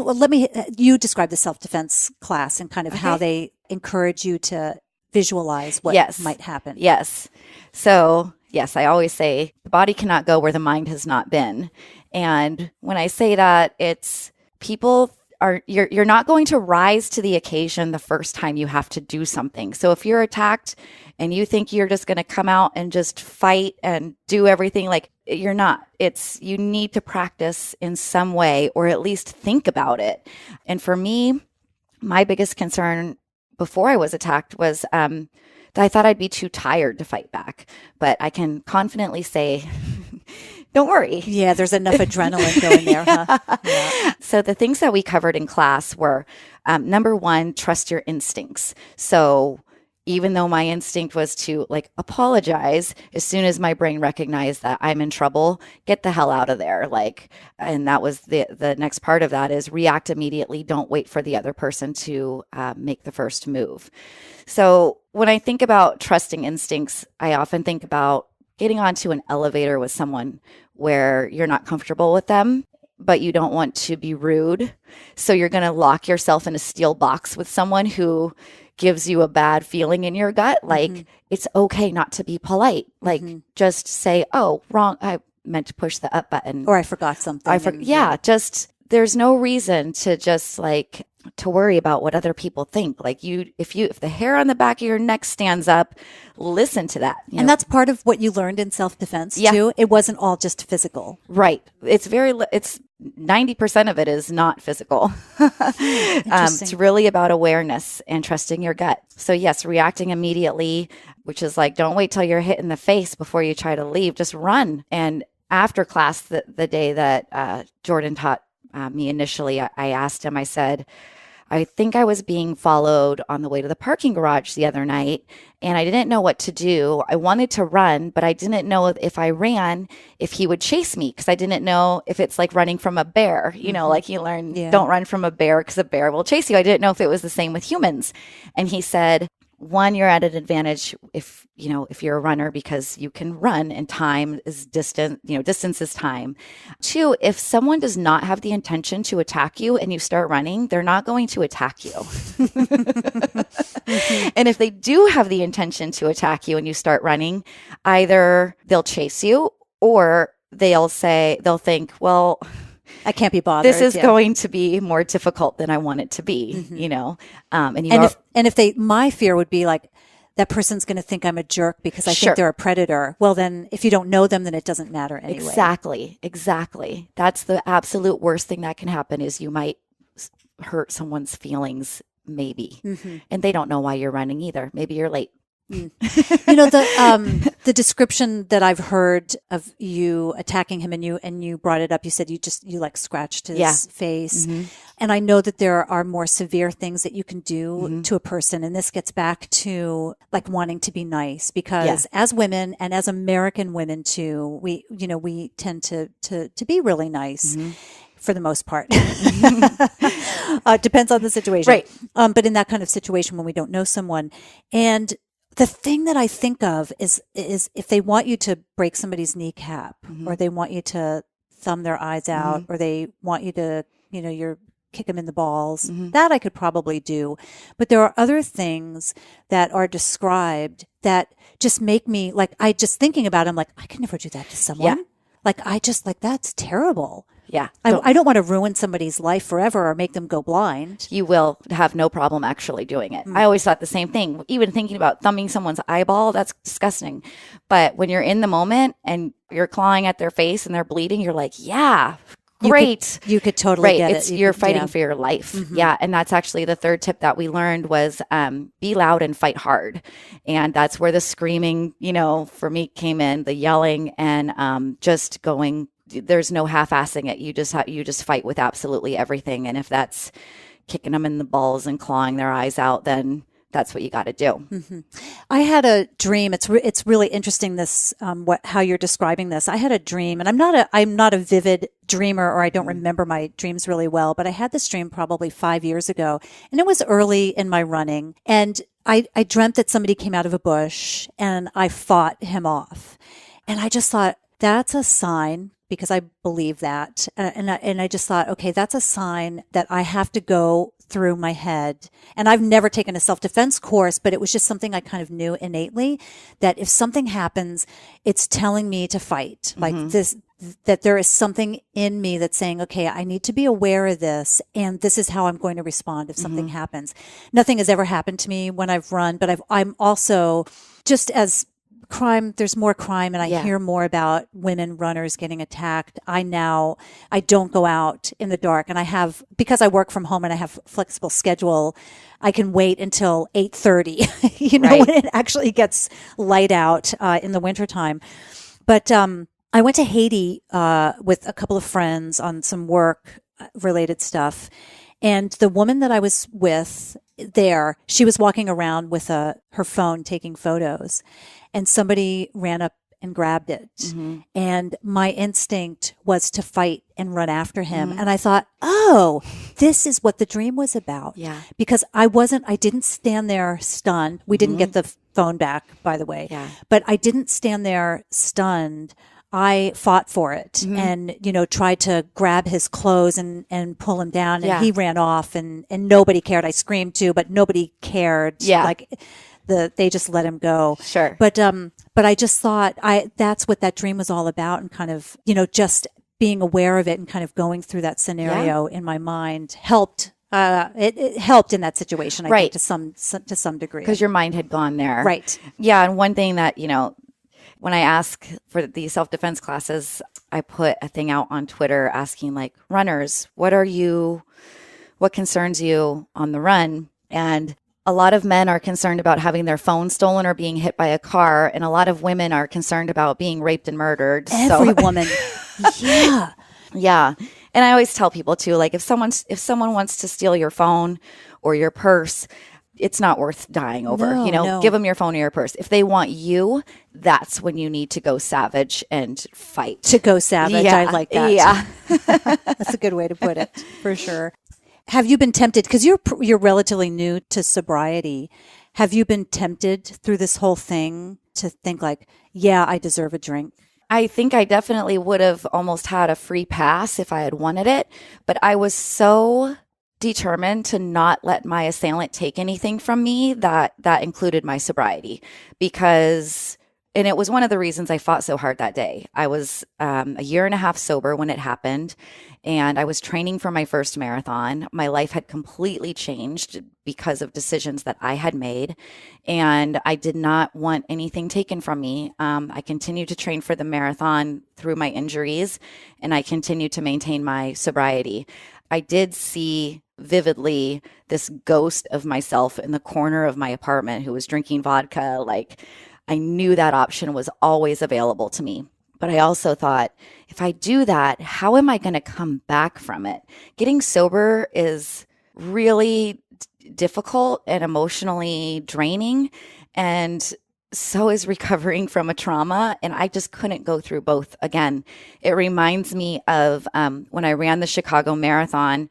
S1: you describe the self-defense class and kind of how they encourage you to visualize what might happen.
S2: Yes. So, yes, I always say the body cannot go where the mind has not been. And when I say that, it's people you're not going to rise to the occasion the first time you have to do something. So if you're attacked and you think you're just going to come out and just fight and do everything, like, you're not. You need to practice in some way, or at least think about it. And for me, my biggest concern before I was attacked was that I thought I'd be too tired to fight back. But I can confidently say, don't worry.
S1: Yeah, there's enough adrenaline going there, huh?
S2: Yeah. So the things that we covered in class were, number one, trust your instincts. So even though my instinct was to like apologize, as soon as my brain recognized that I'm in trouble, get the hell out of there. Like, and that was the next part of that is react immediately. Don't wait for the other person to make the first move. So when I think about trusting instincts, I often think about getting onto an elevator with someone where you're not comfortable with them, but you don't want to be rude. So you're going to lock yourself in a steel box with someone who gives you a bad feeling in your gut. Like, it's okay not to be polite. Like, just say, oh, wrong. I meant to push the up button.
S1: Or I forgot something.
S2: Just, there's no reason to just like, to worry about what other people think. Like if the hair on the back of your neck stands up, listen to that.
S1: And that's part of what you learned in self-defense too. It wasn't all just physical.
S2: Right. It's 90% of it is not physical. It's really about awareness and trusting your gut. So yes, reacting immediately, which is like, don't wait till you're hit in the face before you try to leave, just run. And after class, the day that Jordan taught me initially, I asked him, I said, I think I was being followed on the way to the parking garage the other night, and I didn't know what to do. I wanted to run, but I didn't know if I ran, if he would chase me, because I didn't know if it's like running from a bear, like you learn, don't run from a bear because a bear will chase you. I didn't know if it was the same with humans. And he said, one, you're at an advantage if you're a runner because you can run and time is distance is time. Two, if someone does not have the intention to attack you and you start running, they're not going to attack you. And if they do have the intention to attack you and you start running, either they'll chase you or they'll think, well,
S1: I can't be bothered.
S2: This is going to be more difficult than I want it to be,
S1: My fear would be like, that person's going to think I'm a jerk because I think they're a predator. Well, then if you don't know them, then it doesn't matter anyway.
S2: Exactly. That's the absolute worst thing that can happen is you might hurt someone's feelings, maybe. And they don't know why you're running either. Maybe you're late.
S1: The description that I've heard of you attacking him and you brought it up, you said you like scratched his face. And I know that there are more severe things that you can do to a person. And this gets back to like wanting to be nice because as women and as American women too, we tend to be really nice. For the most part. Depends on the situation.
S2: Right.
S1: But in that kind of situation when we don't know someone. And the thing that I think of is if they want you to break somebody's kneecap or they want you to thumb their eyes out or they want you to, you're kick them in the balls, that I could probably do. But there are other things that are described that just make me like, I just thinking about them, like, I could never do that to someone. Yeah. Like, that's terrible.
S2: Yeah.
S1: I don't want to ruin somebody's life forever or make them go blind.
S2: You will have no problem actually doing it. I always thought the same thing. Even thinking about thumbing someone's eyeball, that's disgusting. But when you're in the moment and you're clawing at their face and they're bleeding, you're like, yeah, great.
S1: You could totally get it.
S2: You're fighting for your life. Yeah. And that's actually the third tip that we learned was be loud and fight hard. And that's where the screaming, for me came in, the yelling and just going, there's no half-assing it. You just fight with absolutely everything. And if that's kicking them in the balls and clawing their eyes out, then that's what you got to do.
S1: I had a dream. It's really interesting this how you're describing this. I had a dream, and I'm not a vivid dreamer, or I don't remember my dreams really well. But I had this dream probably 5 years ago, and it was early in my running, and I dreamt that somebody came out of a bush, and I fought him off, and I just thought that's a sign. Because I believe that. And I just thought, okay, that's a sign that I have to go through my head. And I've never taken a self-defense course, but it was just something I kind of knew innately that if something happens, it's telling me to fight. Like this that there is something in me that's saying, okay, I need to be aware of this, and this is how I'm going to respond if something happens. Nothing has ever happened to me when I've run, but I'm also, just as crime, there's more crime, and I hear more about women runners getting attacked. I don't go out in the dark, and because I work from home and I have flexible schedule, I can wait until 8:30, when it actually gets light out in the wintertime. But I went to Haiti with a couple of friends on some work related stuff. And the woman that I was with there, she was walking around with her phone taking photos, and somebody ran up and grabbed it. And my instinct was to fight and run after him. And I thought, oh, this is what the dream was about.
S2: Yeah.
S1: Because I didn't stand there stunned. We didn't get the phone back, by the way.
S2: Yeah.
S1: But I didn't stand there stunned. I fought for it and, tried to grab his clothes and pull him down, and he ran off, and nobody cared. I screamed too, but nobody cared.
S2: Yeah.
S1: Like they just let him go.
S2: Sure.
S1: But I just thought that's what that dream was all about, and kind of, just being aware of it and kind of going through that scenario in my mind helped. It helped in that situation, I think, to some degree.
S2: Because your mind had gone there.
S1: Right.
S2: Yeah. And one thing that, when I ask for the self-defense classes, I put a thing out on Twitter asking, like, runners, what concerns you on the run? And a lot of men are concerned about having their phone stolen or being hit by a car. And a lot of women are concerned about being raped and murdered.
S1: Every woman. Yeah.
S2: Yeah. And I always tell people too, like, if someone wants to steal your phone or your purse, it's not worth dying over.
S1: No.
S2: Give them your phone or your purse. If they want you, that's when you need to go savage and fight.
S1: To go savage.
S2: Yeah.
S1: I like that.
S2: Yeah.
S1: That's a good way to put it, for sure. Have you been tempted, because you're relatively new to sobriety, have you been tempted through this whole thing to think like, yeah, I deserve a drink?
S2: I think I definitely would have almost had a free pass if I had wanted it, but I was so determined to not let my assailant take anything from me that included my sobriety, and it was one of the reasons I fought so hard that day. I was a year and a half sober when it happened, and I was training for my first marathon. My life had completely changed because of decisions that I had made, and I did not want anything taken from me. I continued to train for the marathon through my injuries, and I continued to maintain my sobriety. I did see vividly this ghost of myself in the corner of my apartment who was drinking vodka. Like, I knew that option was always available to me. But I also thought, if I do that, how am I going to come back from it? Getting sober is really difficult and emotionally draining. And so is recovering from a trauma. And I just couldn't go through both again. It reminds me of when I ran the Chicago Marathon,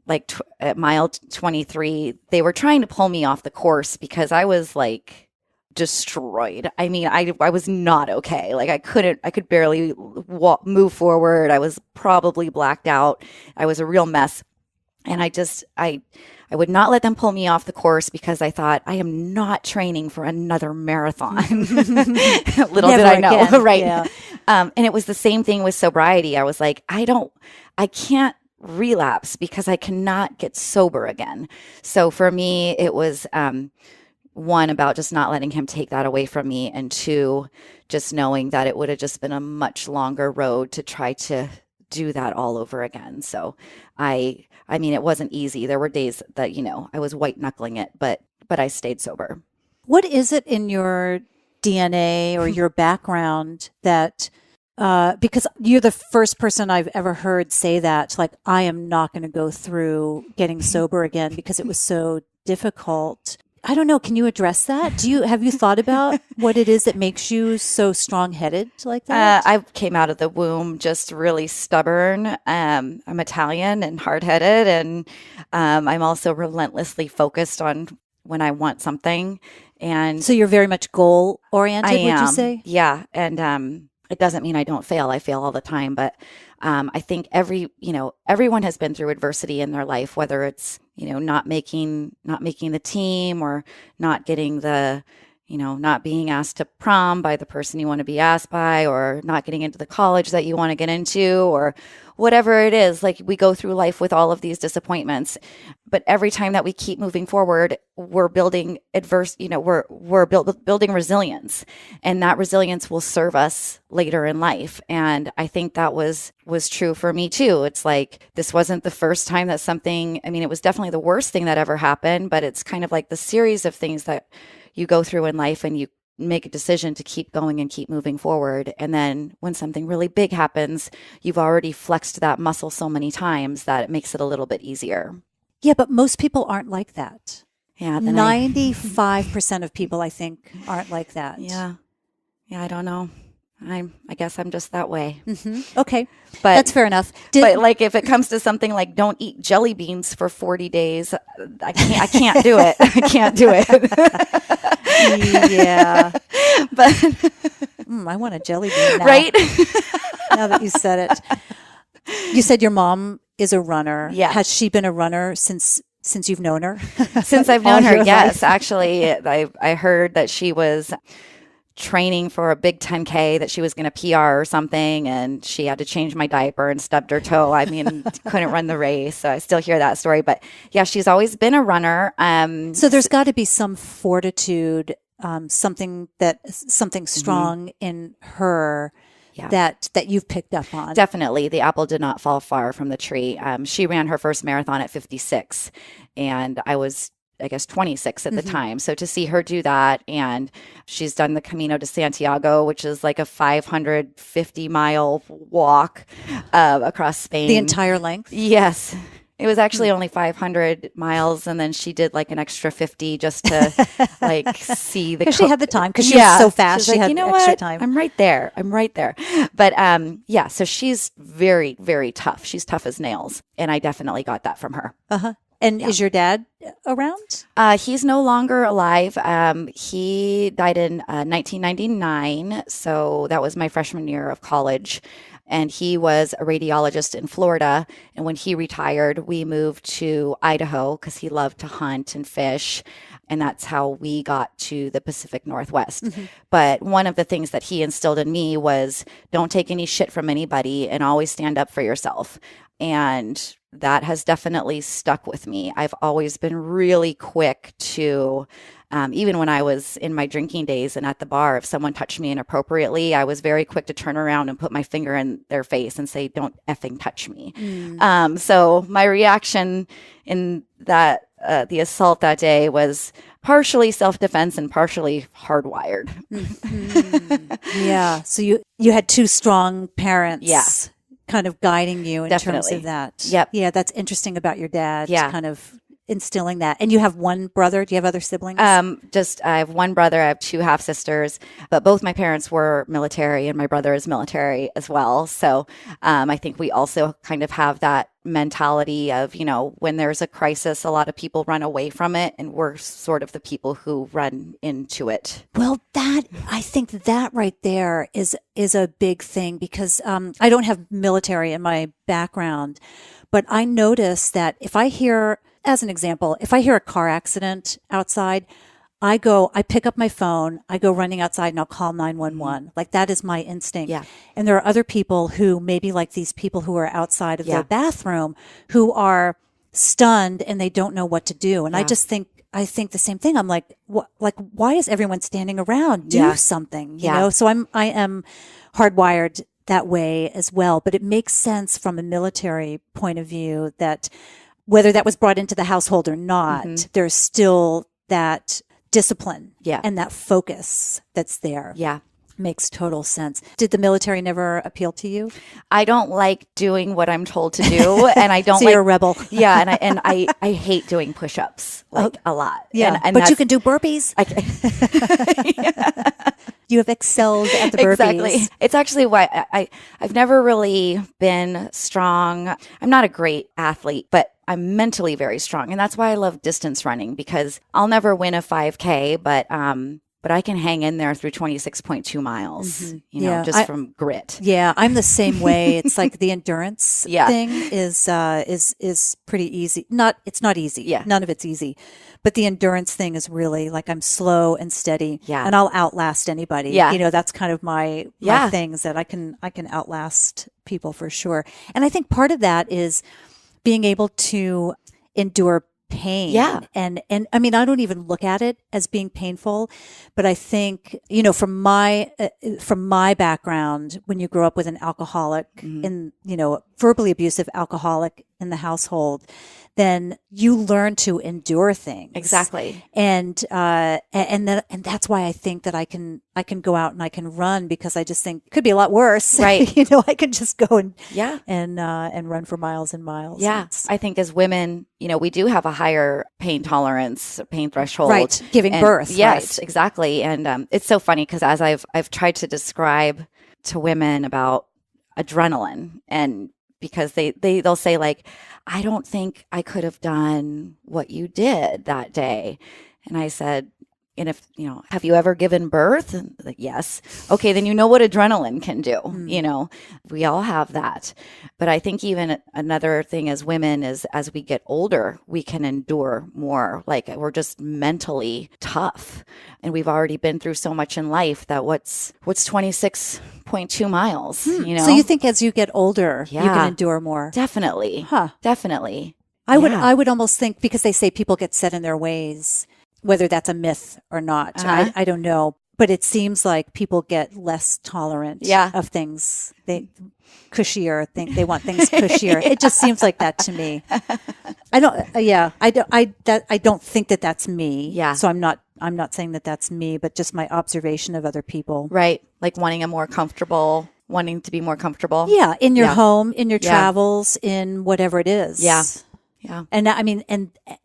S2: like at mile 23, they were trying to pull me off the course because I was like destroyed. I mean, I was not okay. Like I could barely move forward. I was probably blacked out. I was a real mess. And I would not let them pull me off the course because I thought, I am not training for another marathon. Little did I know.
S1: Again.
S2: Right.
S1: Yeah.
S2: And it was the same thing with sobriety. I was like, I can't relapse because I cannot get sober again. So for me, it was, one, about just not letting him take that away from me. And two, just knowing that it would have just been a much longer road to try to do that all over again. So I mean, it wasn't easy. There were days that, I was white knuckling it, but I stayed sober.
S1: What is it in your DNA or your background that, because you're the first person I've ever heard say that, like, I am not going to go through getting sober again because it was so difficult. I don't know. Can you address that? Have you thought about what it is that makes you so strong-headed like that?
S2: I came out of the womb just really stubborn. I'm Italian and hard-headed, and I'm also relentlessly focused on when I want something. And
S1: so you're very much goal-oriented, would you say?
S2: Yeah. And it doesn't mean I don't fail. I fail all the time, but I think everyone has been through adversity in their life, whether it's, not making the team or not getting the not being asked to prom by the person you want to be asked by, or not getting into the college that you want to get into, or whatever it is. Like, we go through life with all of these disappointments, but every time that we keep moving forward, we're building building resilience, and that resilience will serve us later in life. And I think that was true for me too. It's like, this wasn't the first time that something, it was definitely the worst thing that ever happened, but it's kind of like the series of things that you go through in life, and you make a decision to keep going and keep moving forward. And then when something really big happens, you've already flexed that muscle so many times that it makes it a little bit easier.
S1: Yeah, but most people aren't like that.
S2: Yeah.
S1: 95% of people, I think, aren't like that.
S2: Yeah. Yeah, I don't know. I guess I'm just that way.
S1: Mm-hmm. Okay. But that's fair enough.
S2: But like, if it comes to something like don't eat jelly beans for 40 days, I can't do it. I can't do it.
S1: Yeah. But I want a jelly bean now.
S2: Right?
S1: Now that you said it. You said your mom is a runner.
S2: Yeah.
S1: Has she been a runner since you've known her?
S2: Since I've known her, yes.
S1: Life?
S2: Actually, I heard that she was training for a big 10K, that she was going to PR or something, and she had to change my diaper and stubbed her toe. Couldn't run the race. So I still hear that story. But yeah, she's always been a runner.
S1: So there's got to be some fortitude, something strong in her. Yeah. that you've picked up on.
S2: Definitely. The apple did not fall far from the tree. She ran her first marathon at 56, and I was, I guess, 26 at the time. So to see her do that, and she's done the Camino de Santiago, which is like a 550-mile walk across Spain.
S1: The entire length?
S2: Yes. It was actually only 500 miles, and then she did like an extra 50 just to see the.
S1: Because she had the time, because she was so fast. She had extra time.
S2: I'm right there. But so she's very, very tough. She's tough as nails, and I definitely got that from her.
S1: And is your dad around?
S2: He's no longer alive. He died in 1999, so that was my freshman year of college. And he was a radiologist in Florida. And when he retired, we moved to Idaho because he loved to hunt and fish. And that's how we got to the Pacific Northwest. But one of the things that he instilled in me was, don't take any shit from anybody and always stand up for yourself. And that has definitely stuck with me. I've always been really quick to, even when I was in my drinking days and at the bar, if someone touched me inappropriately, I was very quick to turn around and put my finger in their face and say, don't effing touch me. So my reaction in that, the assault that day was partially self-defense and partially hardwired.
S1: Yeah. So you had two strong parents.
S2: Yeah.
S1: Kind of guiding you in
S2: Definitely.
S1: terms of that.
S2: Yep.
S1: Yeah, that's interesting about your dad.
S2: Yeah.
S1: Kind of instilling that. And you have one brother. Do you have other siblings?
S2: I have one brother. I have two half sisters, but both my parents were military, and my brother is military as well. So I think we also kind of have that mentality of, when there's a crisis, a lot of people run away from it, and we're sort of the people who run into it.
S1: Well, I think that right there is a big thing, because I don't have military in my background, but I notice that if I hear a car accident outside, I pick up my phone, I go running outside, and I'll call 911. Like, that is my instinct.
S2: Yeah.
S1: And there are other people who, maybe like these people who are outside of their bathroom, who are stunned and they don't know what to do. And I think the same thing. I'm like, why is everyone standing around? Do something, you know? So I am hardwired that way as well. But it makes sense from a military point of view that whether that was brought into the household or not, there's still that discipline and that focus that's there.
S2: Yeah.
S1: Makes total sense. Did the military never appeal to you?
S2: I don't like doing what I'm told to do, and I don't
S1: so you're a rebel.
S2: Yeah, and I hate doing push-ups a lot.
S1: Yeah,
S2: and
S1: but you can do burpees. You have excelled at the burpees.
S2: Exactly. It's actually why I've never really been strong. I'm not a great athlete, but I'm mentally very strong. And that's why I love distance running, because I'll never win a 5K, but but I can hang in there through 26.2 miles, just from grit.
S1: Yeah, I'm the same way. It's like the endurance thing is pretty easy. It's not easy.
S2: Yeah.
S1: None of it's easy. But the endurance thing is really like I'm slow and steady.
S2: Yeah.
S1: And I'll outlast anybody.
S2: Yeah.
S1: That's kind of my things that I can outlast people for sure. And I think part of that is being able to endure pain.
S2: Yeah.
S1: And I mean, I don't even look at it as being painful, but I think, from my background, when you grow up with an alcoholic and, verbally abusive alcoholic in the household, then you learn to endure things.
S2: Exactly.
S1: And that's why I think that I can go out and I can run, because I just think it could be a lot worse.
S2: Right.
S1: I could just go and run for miles and miles.
S2: Yeah. I think as women, we do have a higher pain tolerance, pain threshold.
S1: Right. Giving birth.
S2: Yes,
S1: right.
S2: Exactly. And it's so funny because as I've tried to describe to women about adrenaline, and because they'll say like, I don't think I could have done what you did that day. And I said, and if, have you ever given birth? And like, yes. Okay, then you know what adrenaline can do. We all have that. But I think even another thing as women is as we get older, we can endure more. Like we're just mentally tough. And we've already been through so much in life that what's 26.2 miles,
S1: So you think as you get older, you can endure more?
S2: Definitely.
S1: Huh.
S2: Definitely.
S1: I would almost think, because they say people get set in their ways, whether that's a myth or not, I don't know. But it seems like people get less tolerant of things. They want things cushier. It just seems like that to me. I don't think that that's me.
S2: Yeah.
S1: So I'm not saying that that's me, but just my observation of other people.
S2: Right. Like wanting to be more comfortable.
S1: Yeah. In your home, in your travels, in whatever it is.
S2: Yeah. Yeah.
S1: And I mean,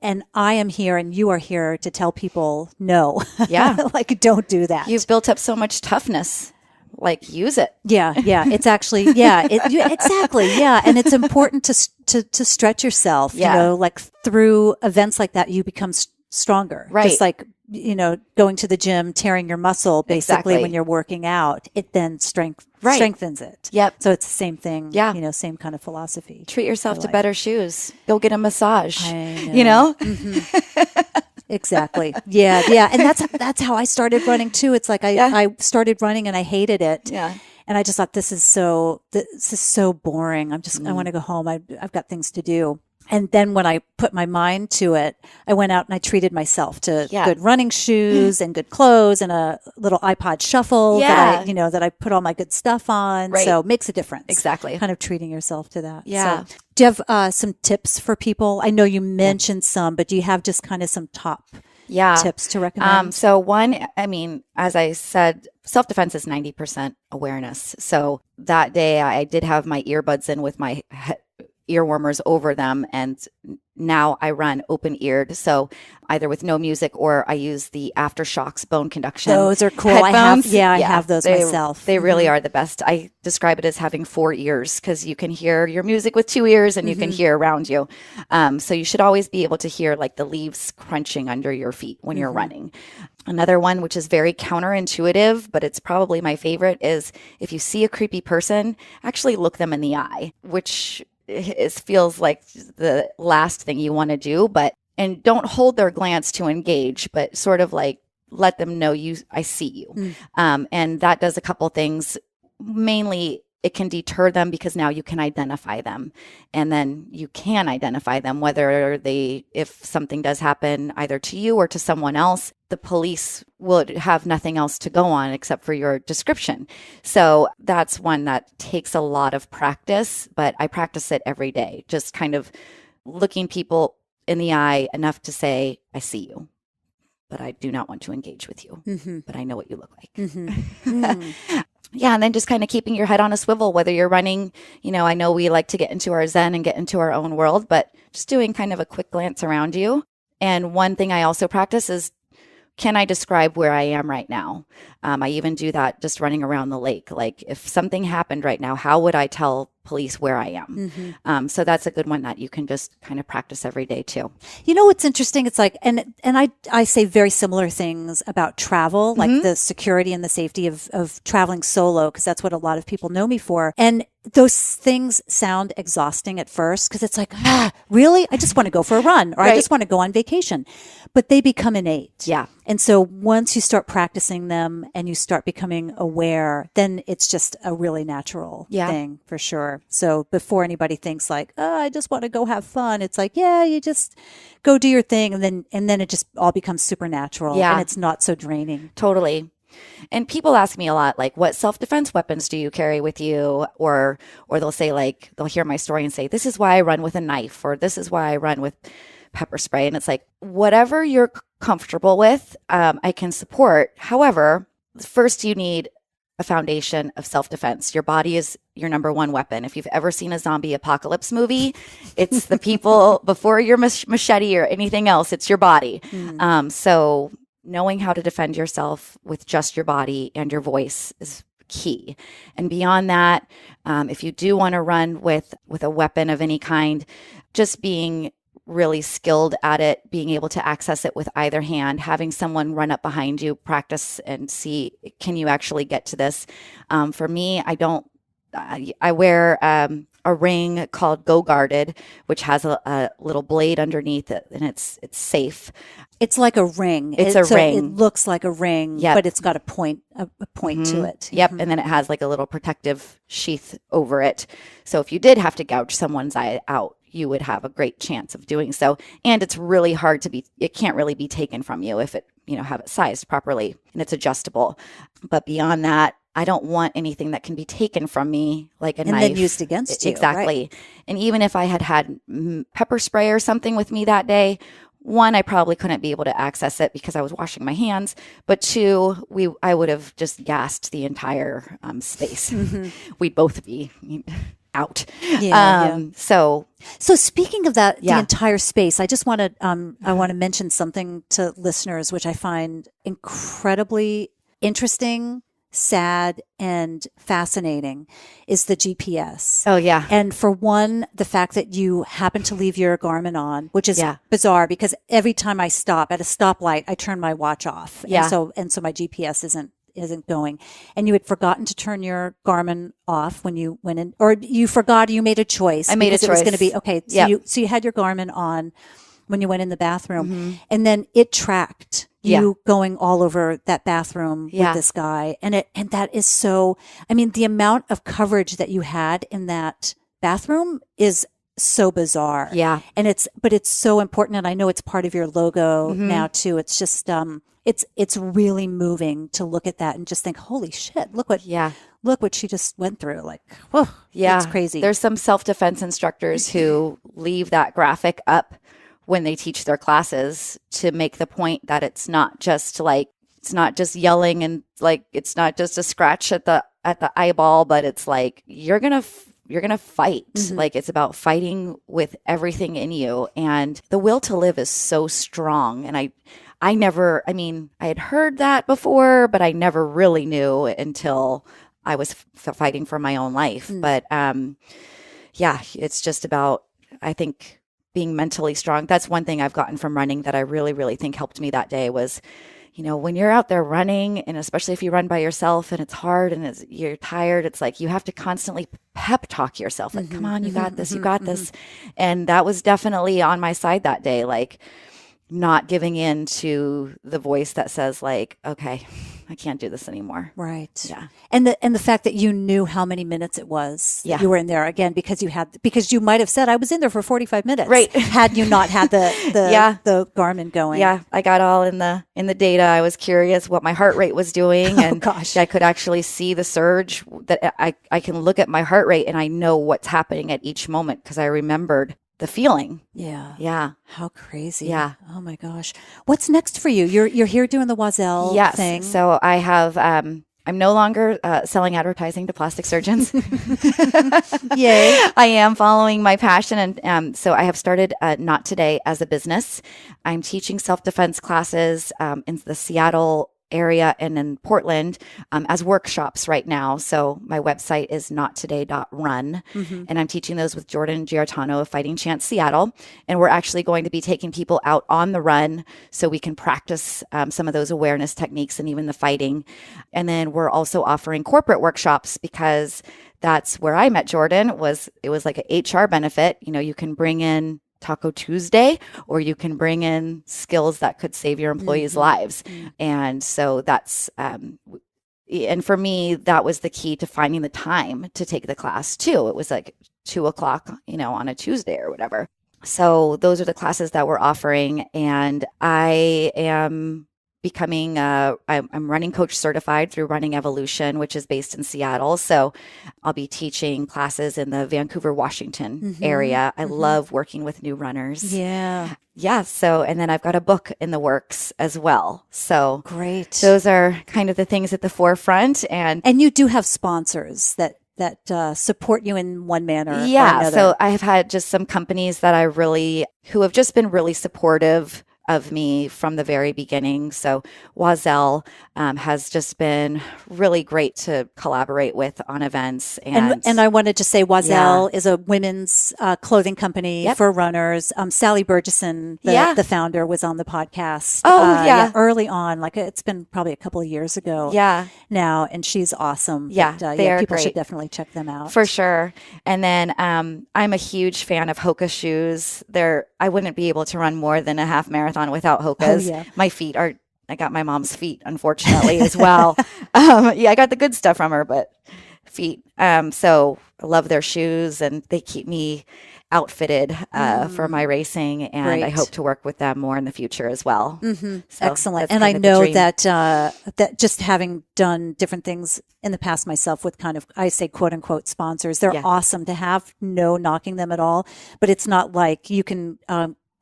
S1: and I am here and you are here to tell people no.
S2: Yeah.
S1: Like, don't do that.
S2: You've built up so much toughness. Like, use it.
S1: Yeah. Yeah. It's actually, exactly. Yeah. And it's important to stretch yourself, like through events like that, you become stronger.
S2: Right.
S1: Just like, going to the gym, tearing your muscle, basically when you're working out, it then strengthens it.
S2: Yep.
S1: So it's the same thing.
S2: Yeah.
S1: Same kind of philosophy.
S2: Treat yourself to better shoes. Go get a massage.
S1: I know. Mm-hmm. Exactly. Yeah. Yeah. And that's how I started running too. It's like I started running and I hated it.
S2: Yeah.
S1: And I just thought, this is so boring. I want to go home. I've got things to do. And then when I put my mind to it, I went out and I treated myself to good running shoes and good clothes and a little iPod shuffle that I put all my good stuff on.
S2: Right.
S1: So it makes a difference.
S2: Exactly.
S1: Kind of treating yourself to that.
S2: Yeah.
S1: So, do you have some tips for people? I know you mentioned some, but do you have just kind of some top tips to recommend?
S2: So one, I mean, as I said, self-defense is 90% awareness. So that day I did have my earbuds in with my ear warmers over them, and now I run open-eared, so either with no music or I use the Aftershocks bone conduction.
S1: Those are cool.
S2: Headphones.
S1: I have those myself.
S2: They really are the best. I describe it as having 4 ears because you can hear your music with 2 ears and you can hear around you. So you should always be able to hear like the leaves crunching under your feet when you're running. Another one, which is very counterintuitive, but it's probably my favorite, is if you see a creepy person, actually look them in the eye, which feels like the last thing you want to do, and don't hold their glance to engage, but sort of like let them know I see you. And that does a couple things. Mainly, it can deter them because now you can identify them, and then you can identify them if something does happen either to you or to someone else, the police would have nothing else to go on except for your description. So that's one that takes a lot of practice, but I practice it every day, just kind of looking people in the eye enough to say, I see you, but I do not want to engage with you, but I know what you look like. Yeah. And then just kind of keeping your head on a swivel, whether you're running, I know we like to get into our zen and get into our own world, but just doing kind of a quick glance around you. And one thing I also practice is, can I describe where I am right now? I even do that just running around the lake. Like if something happened right now, how would I tell police where I am? So that's a good one that you can just kind of practice every day too.
S1: You know what's interesting? It's like, and I say very similar things about travel, like the security and the safety of traveling solo, because that's what a lot of people know me for. And those things sound exhausting at first because it's like, really? I just want to go for a run or I just want to go on vacation. But they become innate.
S2: Yeah.
S1: And so once you start practicing them and you start becoming aware, then it's just a really natural thing for sure. So before anybody thinks like, I just want to go have fun, it's like, you just go do your thing. And then it just all becomes supernatural and it's not so draining.
S2: Totally. And people ask me a lot, like, what self-defense weapons do you carry with you? Or they'll say, like, they'll hear my story and say, this is why I run with a knife, or this is why I run with pepper spray. And it's like, whatever you're comfortable with, I can support. However, first you need a foundation of self-defense. Your body is your number one weapon. If you've ever seen a zombie apocalypse movie, it's the people before your machete or anything else, it's your body. So knowing how to defend yourself with just your body and your voice is key. And beyond that, if you do want to run with a weapon of any kind, just being really skilled at it, being able to access it with either hand, having someone run up behind you, practice and see, can you actually get to this? For me, I wear a ring called Go Guarded, which has a little blade underneath it, and it's safe.
S1: It's like a ring.
S2: It's a ring.
S1: It looks like a ring, but it's got a point to it.
S2: Yep. And then it has like a little protective sheath over it. So if you did have to gouge someone's eye out, you would have a great chance of doing so. And it's really hard it can't really be taken from you if have it sized properly, and it's adjustable. But beyond that, I don't want anything that can be taken from me, like a knife.
S1: And then used against you.
S2: Exactly.
S1: Right.
S2: And even if I had pepper spray or something with me that day, one, I probably couldn't be able to access it because I was washing my hands. But two, I would have just gassed the entire space. We'd both be out. So
S1: speaking of that, the entire space, I just want to I want to mention something to listeners, which I find incredibly interesting, sad, and fascinating, is the GPS.
S2: Oh, yeah.
S1: And for one, the fact that you happen to leave your Garmin on, which is bizarre because every time I stop at a stoplight, I turn my watch off.
S2: Yeah.
S1: And so my GPS isn't going. And you had forgotten to turn your Garmin off when you went in, or you forgot, you made a choice.
S2: I made a choice.
S1: It was going to be, okay. So you had your Garmin on when you went in the bathroom, and then it tracked you going all over that bathroom with this guy. And that is so, I mean, the amount of coverage that you had in that bathroom is so bizarre.
S2: Yeah.
S1: But it's so important. And I know it's part of your logo now too. It's just, it's really moving to look at that and just think, holy shit, look what she just went through. Like, whoa, it's crazy.
S2: There's some self-defense instructors who leave that graphic up when they teach their classes to make the point that it's not just yelling and like, it's not just a scratch at the eyeball, but it's like, you're going to fight. Like, it's about fighting with everything in you. And the will to live is so strong. And I had heard that before, but I never really knew until I was fighting for my own life. But, it's just about, I think, being mentally strong. That's one thing I've gotten from running that I really, really think helped me that day was, when you're out there running, and especially if you run by yourself and it's hard and you're tired, it's like you have to constantly pep talk yourself. Like, come on, you got this, you got this. And that was definitely on my side that day. Like, not giving in to the voice that says like, okay, I can't do this anymore.
S1: Right.
S2: Yeah.
S1: And the fact that you knew how many minutes it was that you were in there, again, because you might have said, I was in there for 45 minutes.
S2: Right.
S1: Had you not had the Garmin going.
S2: Yeah. I got all in the data. I was curious what my heart rate was doing. And I could actually see the surge, that I can look at my heart rate and I know what's happening at each moment because I remembered the feeling.
S1: Yeah.
S2: Yeah.
S1: How crazy.
S2: Yeah.
S1: Oh my gosh. What's next for you? You're here doing the Wazelle thing.
S2: So I have, I'm no longer selling advertising to plastic surgeons.
S1: Yay.
S2: I am following my passion. And so I have started Not Today as a business. I'm teaching self-defense classes in the Seattle area and in Portland as workshops right now. So my website is nottoday.run, and I'm teaching those with Jordan Giartano of Fighting Chance Seattle. And we're actually going to be taking people out on the run so we can practice some of those awareness techniques and even the fighting. And then we're also offering corporate workshops because that's where I met Jordan. It was like an HR benefit. You can bring in Taco Tuesday, or you can bring in skills that could save your employees' lives. And so that's, and for me, that was the key to finding the time to take the class too. It was like 2:00, on a Tuesday or whatever. So those are the classes that we're offering. And I am becoming I'm running coach certified through Running Evolution, which is based in Seattle. So I'll be teaching classes in the Vancouver, Washington area. I love working with new runners.
S1: Yeah.
S2: So, and then I've got a book in the works as well. So
S1: great.
S2: Those are kind of the things at the forefront. And
S1: you do have sponsors that support you in one manner or another.
S2: So I have had just some companies that who have just been really supportive of me from the very beginning. So Wazelle has just been really great to collaborate with on events.
S1: And I wanted to say Wazelle is a women's clothing company for runners. Sally Burgesson, the founder, was on the podcast. Early on, like it's been probably a couple of years ago now, and she's awesome. People should definitely check them out.
S2: For sure. And then I'm a huge fan of Hoka shoes. I wouldn't be able to run more than a half marathon without Hokas. My feet I got my mom's feet, unfortunately, as well. I got the good stuff from her, but feet. So I love their shoes, and they keep me outfitted for my racing, and I hope to work with them more in the future as well. So
S1: excellent. And I know that just having done different things in the past myself with kind of, I say quote unquote sponsors, they're awesome to have, no knocking them at all, but it's not like you can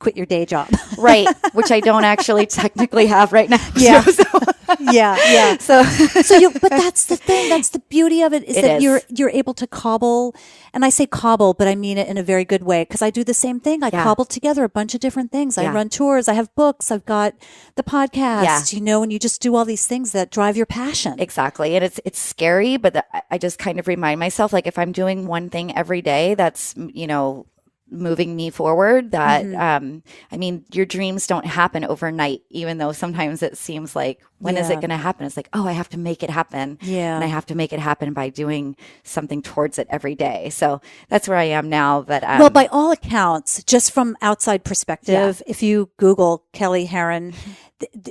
S1: quit your day job.
S2: Right. Which I don't actually technically have right now.
S1: But that's the thing. That's the beauty of it is that you're able to cobble, and I say cobble, but I mean it in a very good way, because I do the same thing. I cobble together a bunch of different things. I run tours. I have books. I've got the podcast, and you just do all these things that drive your passion.
S2: Exactly. And it's scary, but I just kind of remind myself, like, if I'm doing one thing every day, that's, moving me forward, that your dreams don't happen overnight, even though sometimes it seems like, when is it going to happen? It's like, I have to make it happen. And I have to make it happen by doing something towards it every day. So that's where I am now. But
S1: well, by all accounts, just from outside perspective, if you Google Kelly Herron,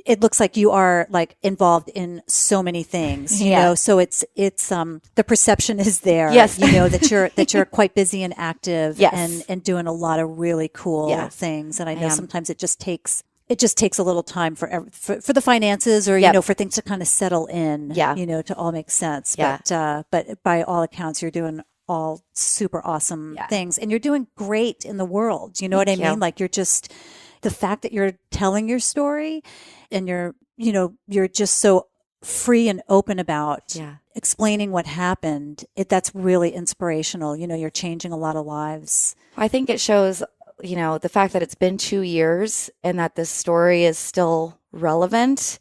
S1: it looks like you are like involved in so many things, so it's the perception is there, that you're quite busy and active, and doing a lot of really cool things. And I know sometimes it just takes a little time for the finances, or, for things to kind of settle in, to all make sense. But by all accounts, you're doing all super awesome things, and you're doing great in the world. You know what I mean? Like, you're just, the fact that you're telling your story, and you're just so free and open about explaining what happened. That's really inspirational. You're changing a lot of lives.
S2: I think it shows, the fact that it's been 2 years and that this story is still relevant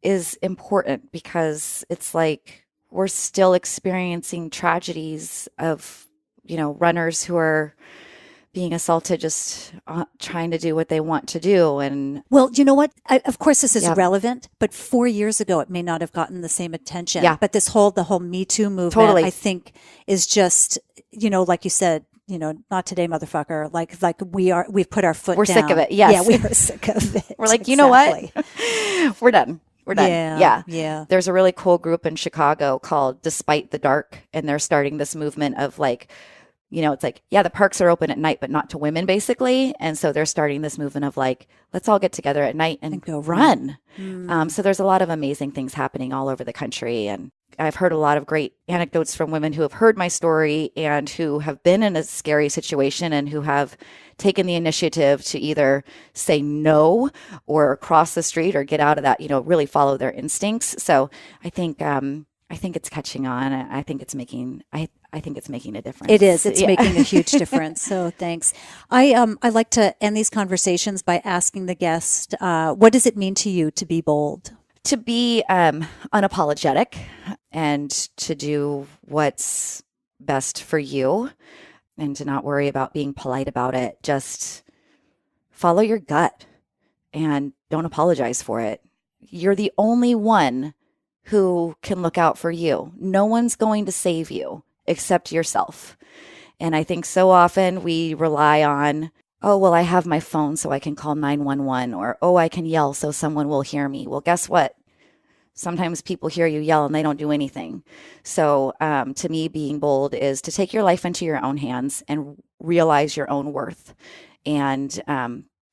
S2: is important, because it's like we're still experiencing tragedies of, runners who are being assaulted, just trying to do what they want to do. And
S1: well, you know what? Of course, this is relevant, but 4 years ago, it may not have gotten the same attention. But the whole Me Too movement, I think, is just, like you said, not today, motherfucker. Like we've put our foot down.
S2: We're sick of it. Yes.
S1: Yeah, we are sick of it.
S2: We're like, you know what? We're done. We're done. Yeah. There's a really cool group in Chicago called Despite the Dark, and they're starting this movement of like, it's like, the parks are open at night, but not to women, basically. And so they're starting this movement of like, let's all get together at night and go run. So there's a lot of amazing things happening all over the country. And I've heard a lot of great anecdotes from women who have heard my story and who have been in a scary situation and who have taken the initiative to either say no or cross the street or get out of that, really follow their instincts. So I think it's catching on. I think it's making a difference.
S1: It is. It's making a huge difference. So thanks. I like to end these conversations by asking the guest, what does it mean to you to be bold?
S2: to be unapologetic and to do what's best for you and to not worry about being polite about it. Just follow your gut and don't apologize for it. You're the only one who can look out for you. No one's going to save you except yourself. And I think so often we rely on, oh, well, I have my phone so I can call 911, or, oh, I can yell so someone will hear me. Well, guess what? Sometimes people hear you yell and they don't do anything. So to me, being bold is to take your life into your own hands and realize your own worth and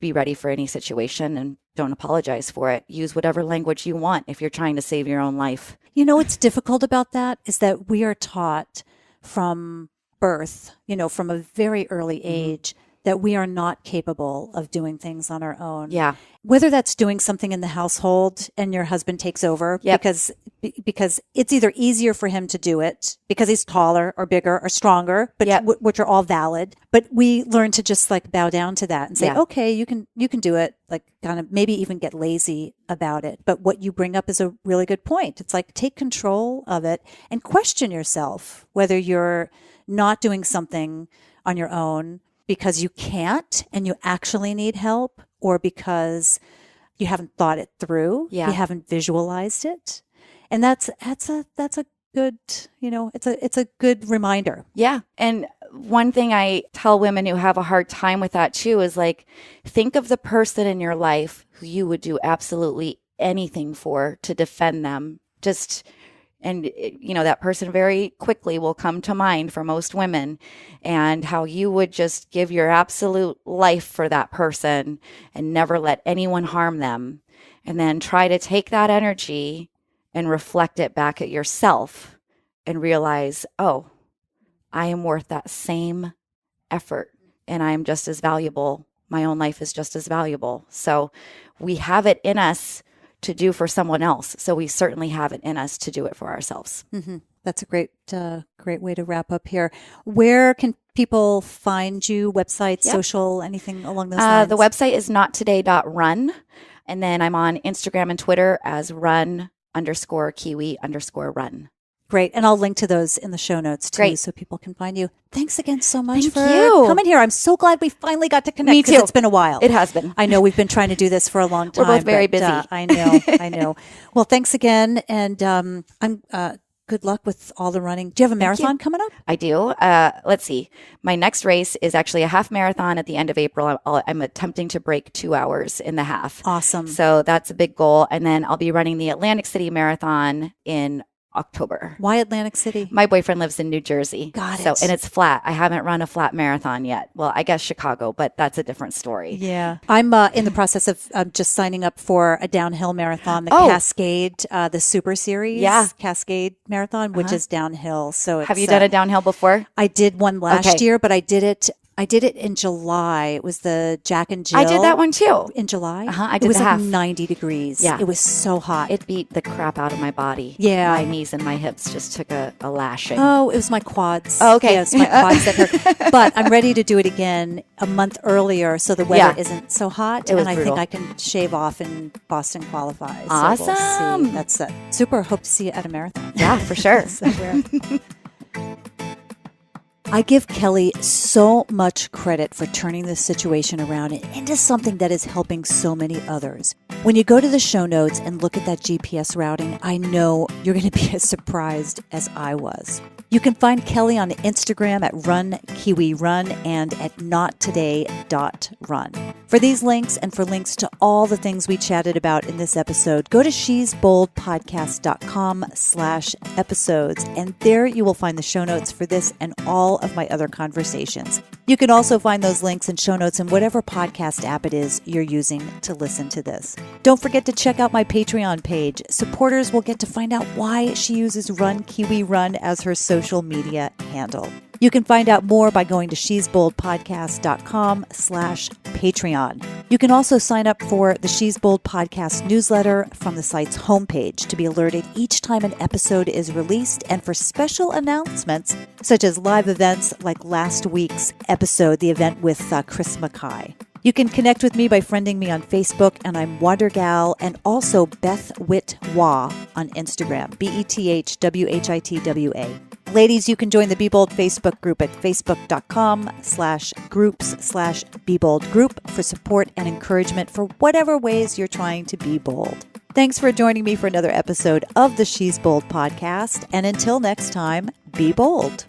S2: be ready for any situation and don't apologize for it. Use whatever language you want if you're trying to save your own life.
S1: You know what's difficult about that is that we are taught from birth, from a very early age, that we are not capable of doing things on our own.
S2: Yeah.
S1: Whether that's doing something in the household and your husband takes over because it's either easier for him to do it because he's taller or bigger or stronger, but which are all valid. But we learn to just like bow down to that and say, okay, you can do it, like kind of maybe even get lazy about it. But what you bring up is a really good point. It's like take control of it and question yourself whether you're not doing something on your own because you can't and you actually need help, or because you haven't thought it through. You haven't visualized it. And that's a good, it's a good reminder.
S2: Yeah. And one thing I tell women who have a hard time with that too is like, think of the person in your life who you would do absolutely anything for to defend them. And that person very quickly will come to mind for most women, and how you would just give your absolute life for that person and never let anyone harm them. And then try to take that energy and reflect it back at yourself and realize, oh, I am worth that same effort and I am just as valuable. My own life is just as valuable. So we have it in us to do for someone else. So we certainly have it in us to do it for ourselves.
S1: Mm-hmm. That's a great way to wrap up here. Where can people find you? Website, social, anything along those lines?
S2: The website is nottoday.run. And then I'm on Instagram and Twitter as run_kiwi_run.
S1: Great. And I'll link to those in the show notes too, so people can find you. Thanks again so much for coming here. I'm so glad we finally got to connect.
S2: Me too.
S1: It's been a while.
S2: It has been.
S1: I know we've been trying to do this for a long time.
S2: We're both very busy.
S1: I know. Well, thanks again. And good luck with all the running. Do you have a marathon coming up?
S2: I do. Let's see. My next race is actually a half marathon at the end of April. I'm attempting to break 2 hours in the half.
S1: Awesome.
S2: So that's a big goal. And then I'll be running the Atlantic City Marathon in October.
S1: Why Atlantic City?
S2: My boyfriend lives in New Jersey.
S1: Got it.
S2: So, and it's flat. I haven't run a flat marathon yet. Well, I guess Chicago, but that's a different story.
S1: Yeah. I'm in the process of just signing up for a downhill marathon, the Cascade, the Super Series Cascade Marathon, which is downhill. So
S2: have you done a downhill before?
S1: I did one last year, but I did it in July. It was the Jack and Jill.
S2: I did that one too.
S1: In July?
S2: I did
S1: it was
S2: the half.
S1: like 90 degrees.
S2: Yeah.
S1: It was so hot.
S2: It beat the crap out of my body.
S1: Yeah.
S2: My knees and my hips just took a lashing.
S1: Oh, it was my quads.
S2: Oh, okay.
S1: Yeah, it was my quads that hurt. But I'm ready to do it again a month earlier so the weather isn't so hot.
S2: And
S1: I think I can shave off and Boston qualifies.
S2: Awesome.
S1: So we'll see. That's super. Hope to see you at a marathon.
S2: Yeah, for sure.
S1: I give Kelly so much credit for turning this situation around into something that is helping so many others. When you go to the show notes and look at that GPS routing, I know you're going to be as surprised as I was. You can find Kelly on Instagram at RunKiwiRun and at nottoday.run. For these links and for links to all the things we chatted about in this episode, go to shesboldpodcast.com/episodes, and there you will find the show notes for this and all of my other conversations. You can also find those links and show notes in whatever podcast app it is you're using to listen to this. Don't forget to check out my Patreon page. Supporters will get to find out why she uses Run Kiwi Run as her social media handle. You can find out more by going to shesboldpodcast.com/Patreon. You can also sign up for the She's Bold podcast newsletter from the site's homepage to be alerted each time an episode is released and for special announcements such as live events like last week's episode, the event with Chris Mackay. You can connect with me by friending me on Facebook, and I'm Wondergal, and also Beth Whitwa on Instagram, BETHWHITWA. Ladies, you can join the Be Bold Facebook group at facebook.com/groups/BeBoldGroup for support and encouragement for whatever ways you're trying to be bold. Thanks for joining me for another episode of the She's Bold podcast. And until next time, be bold.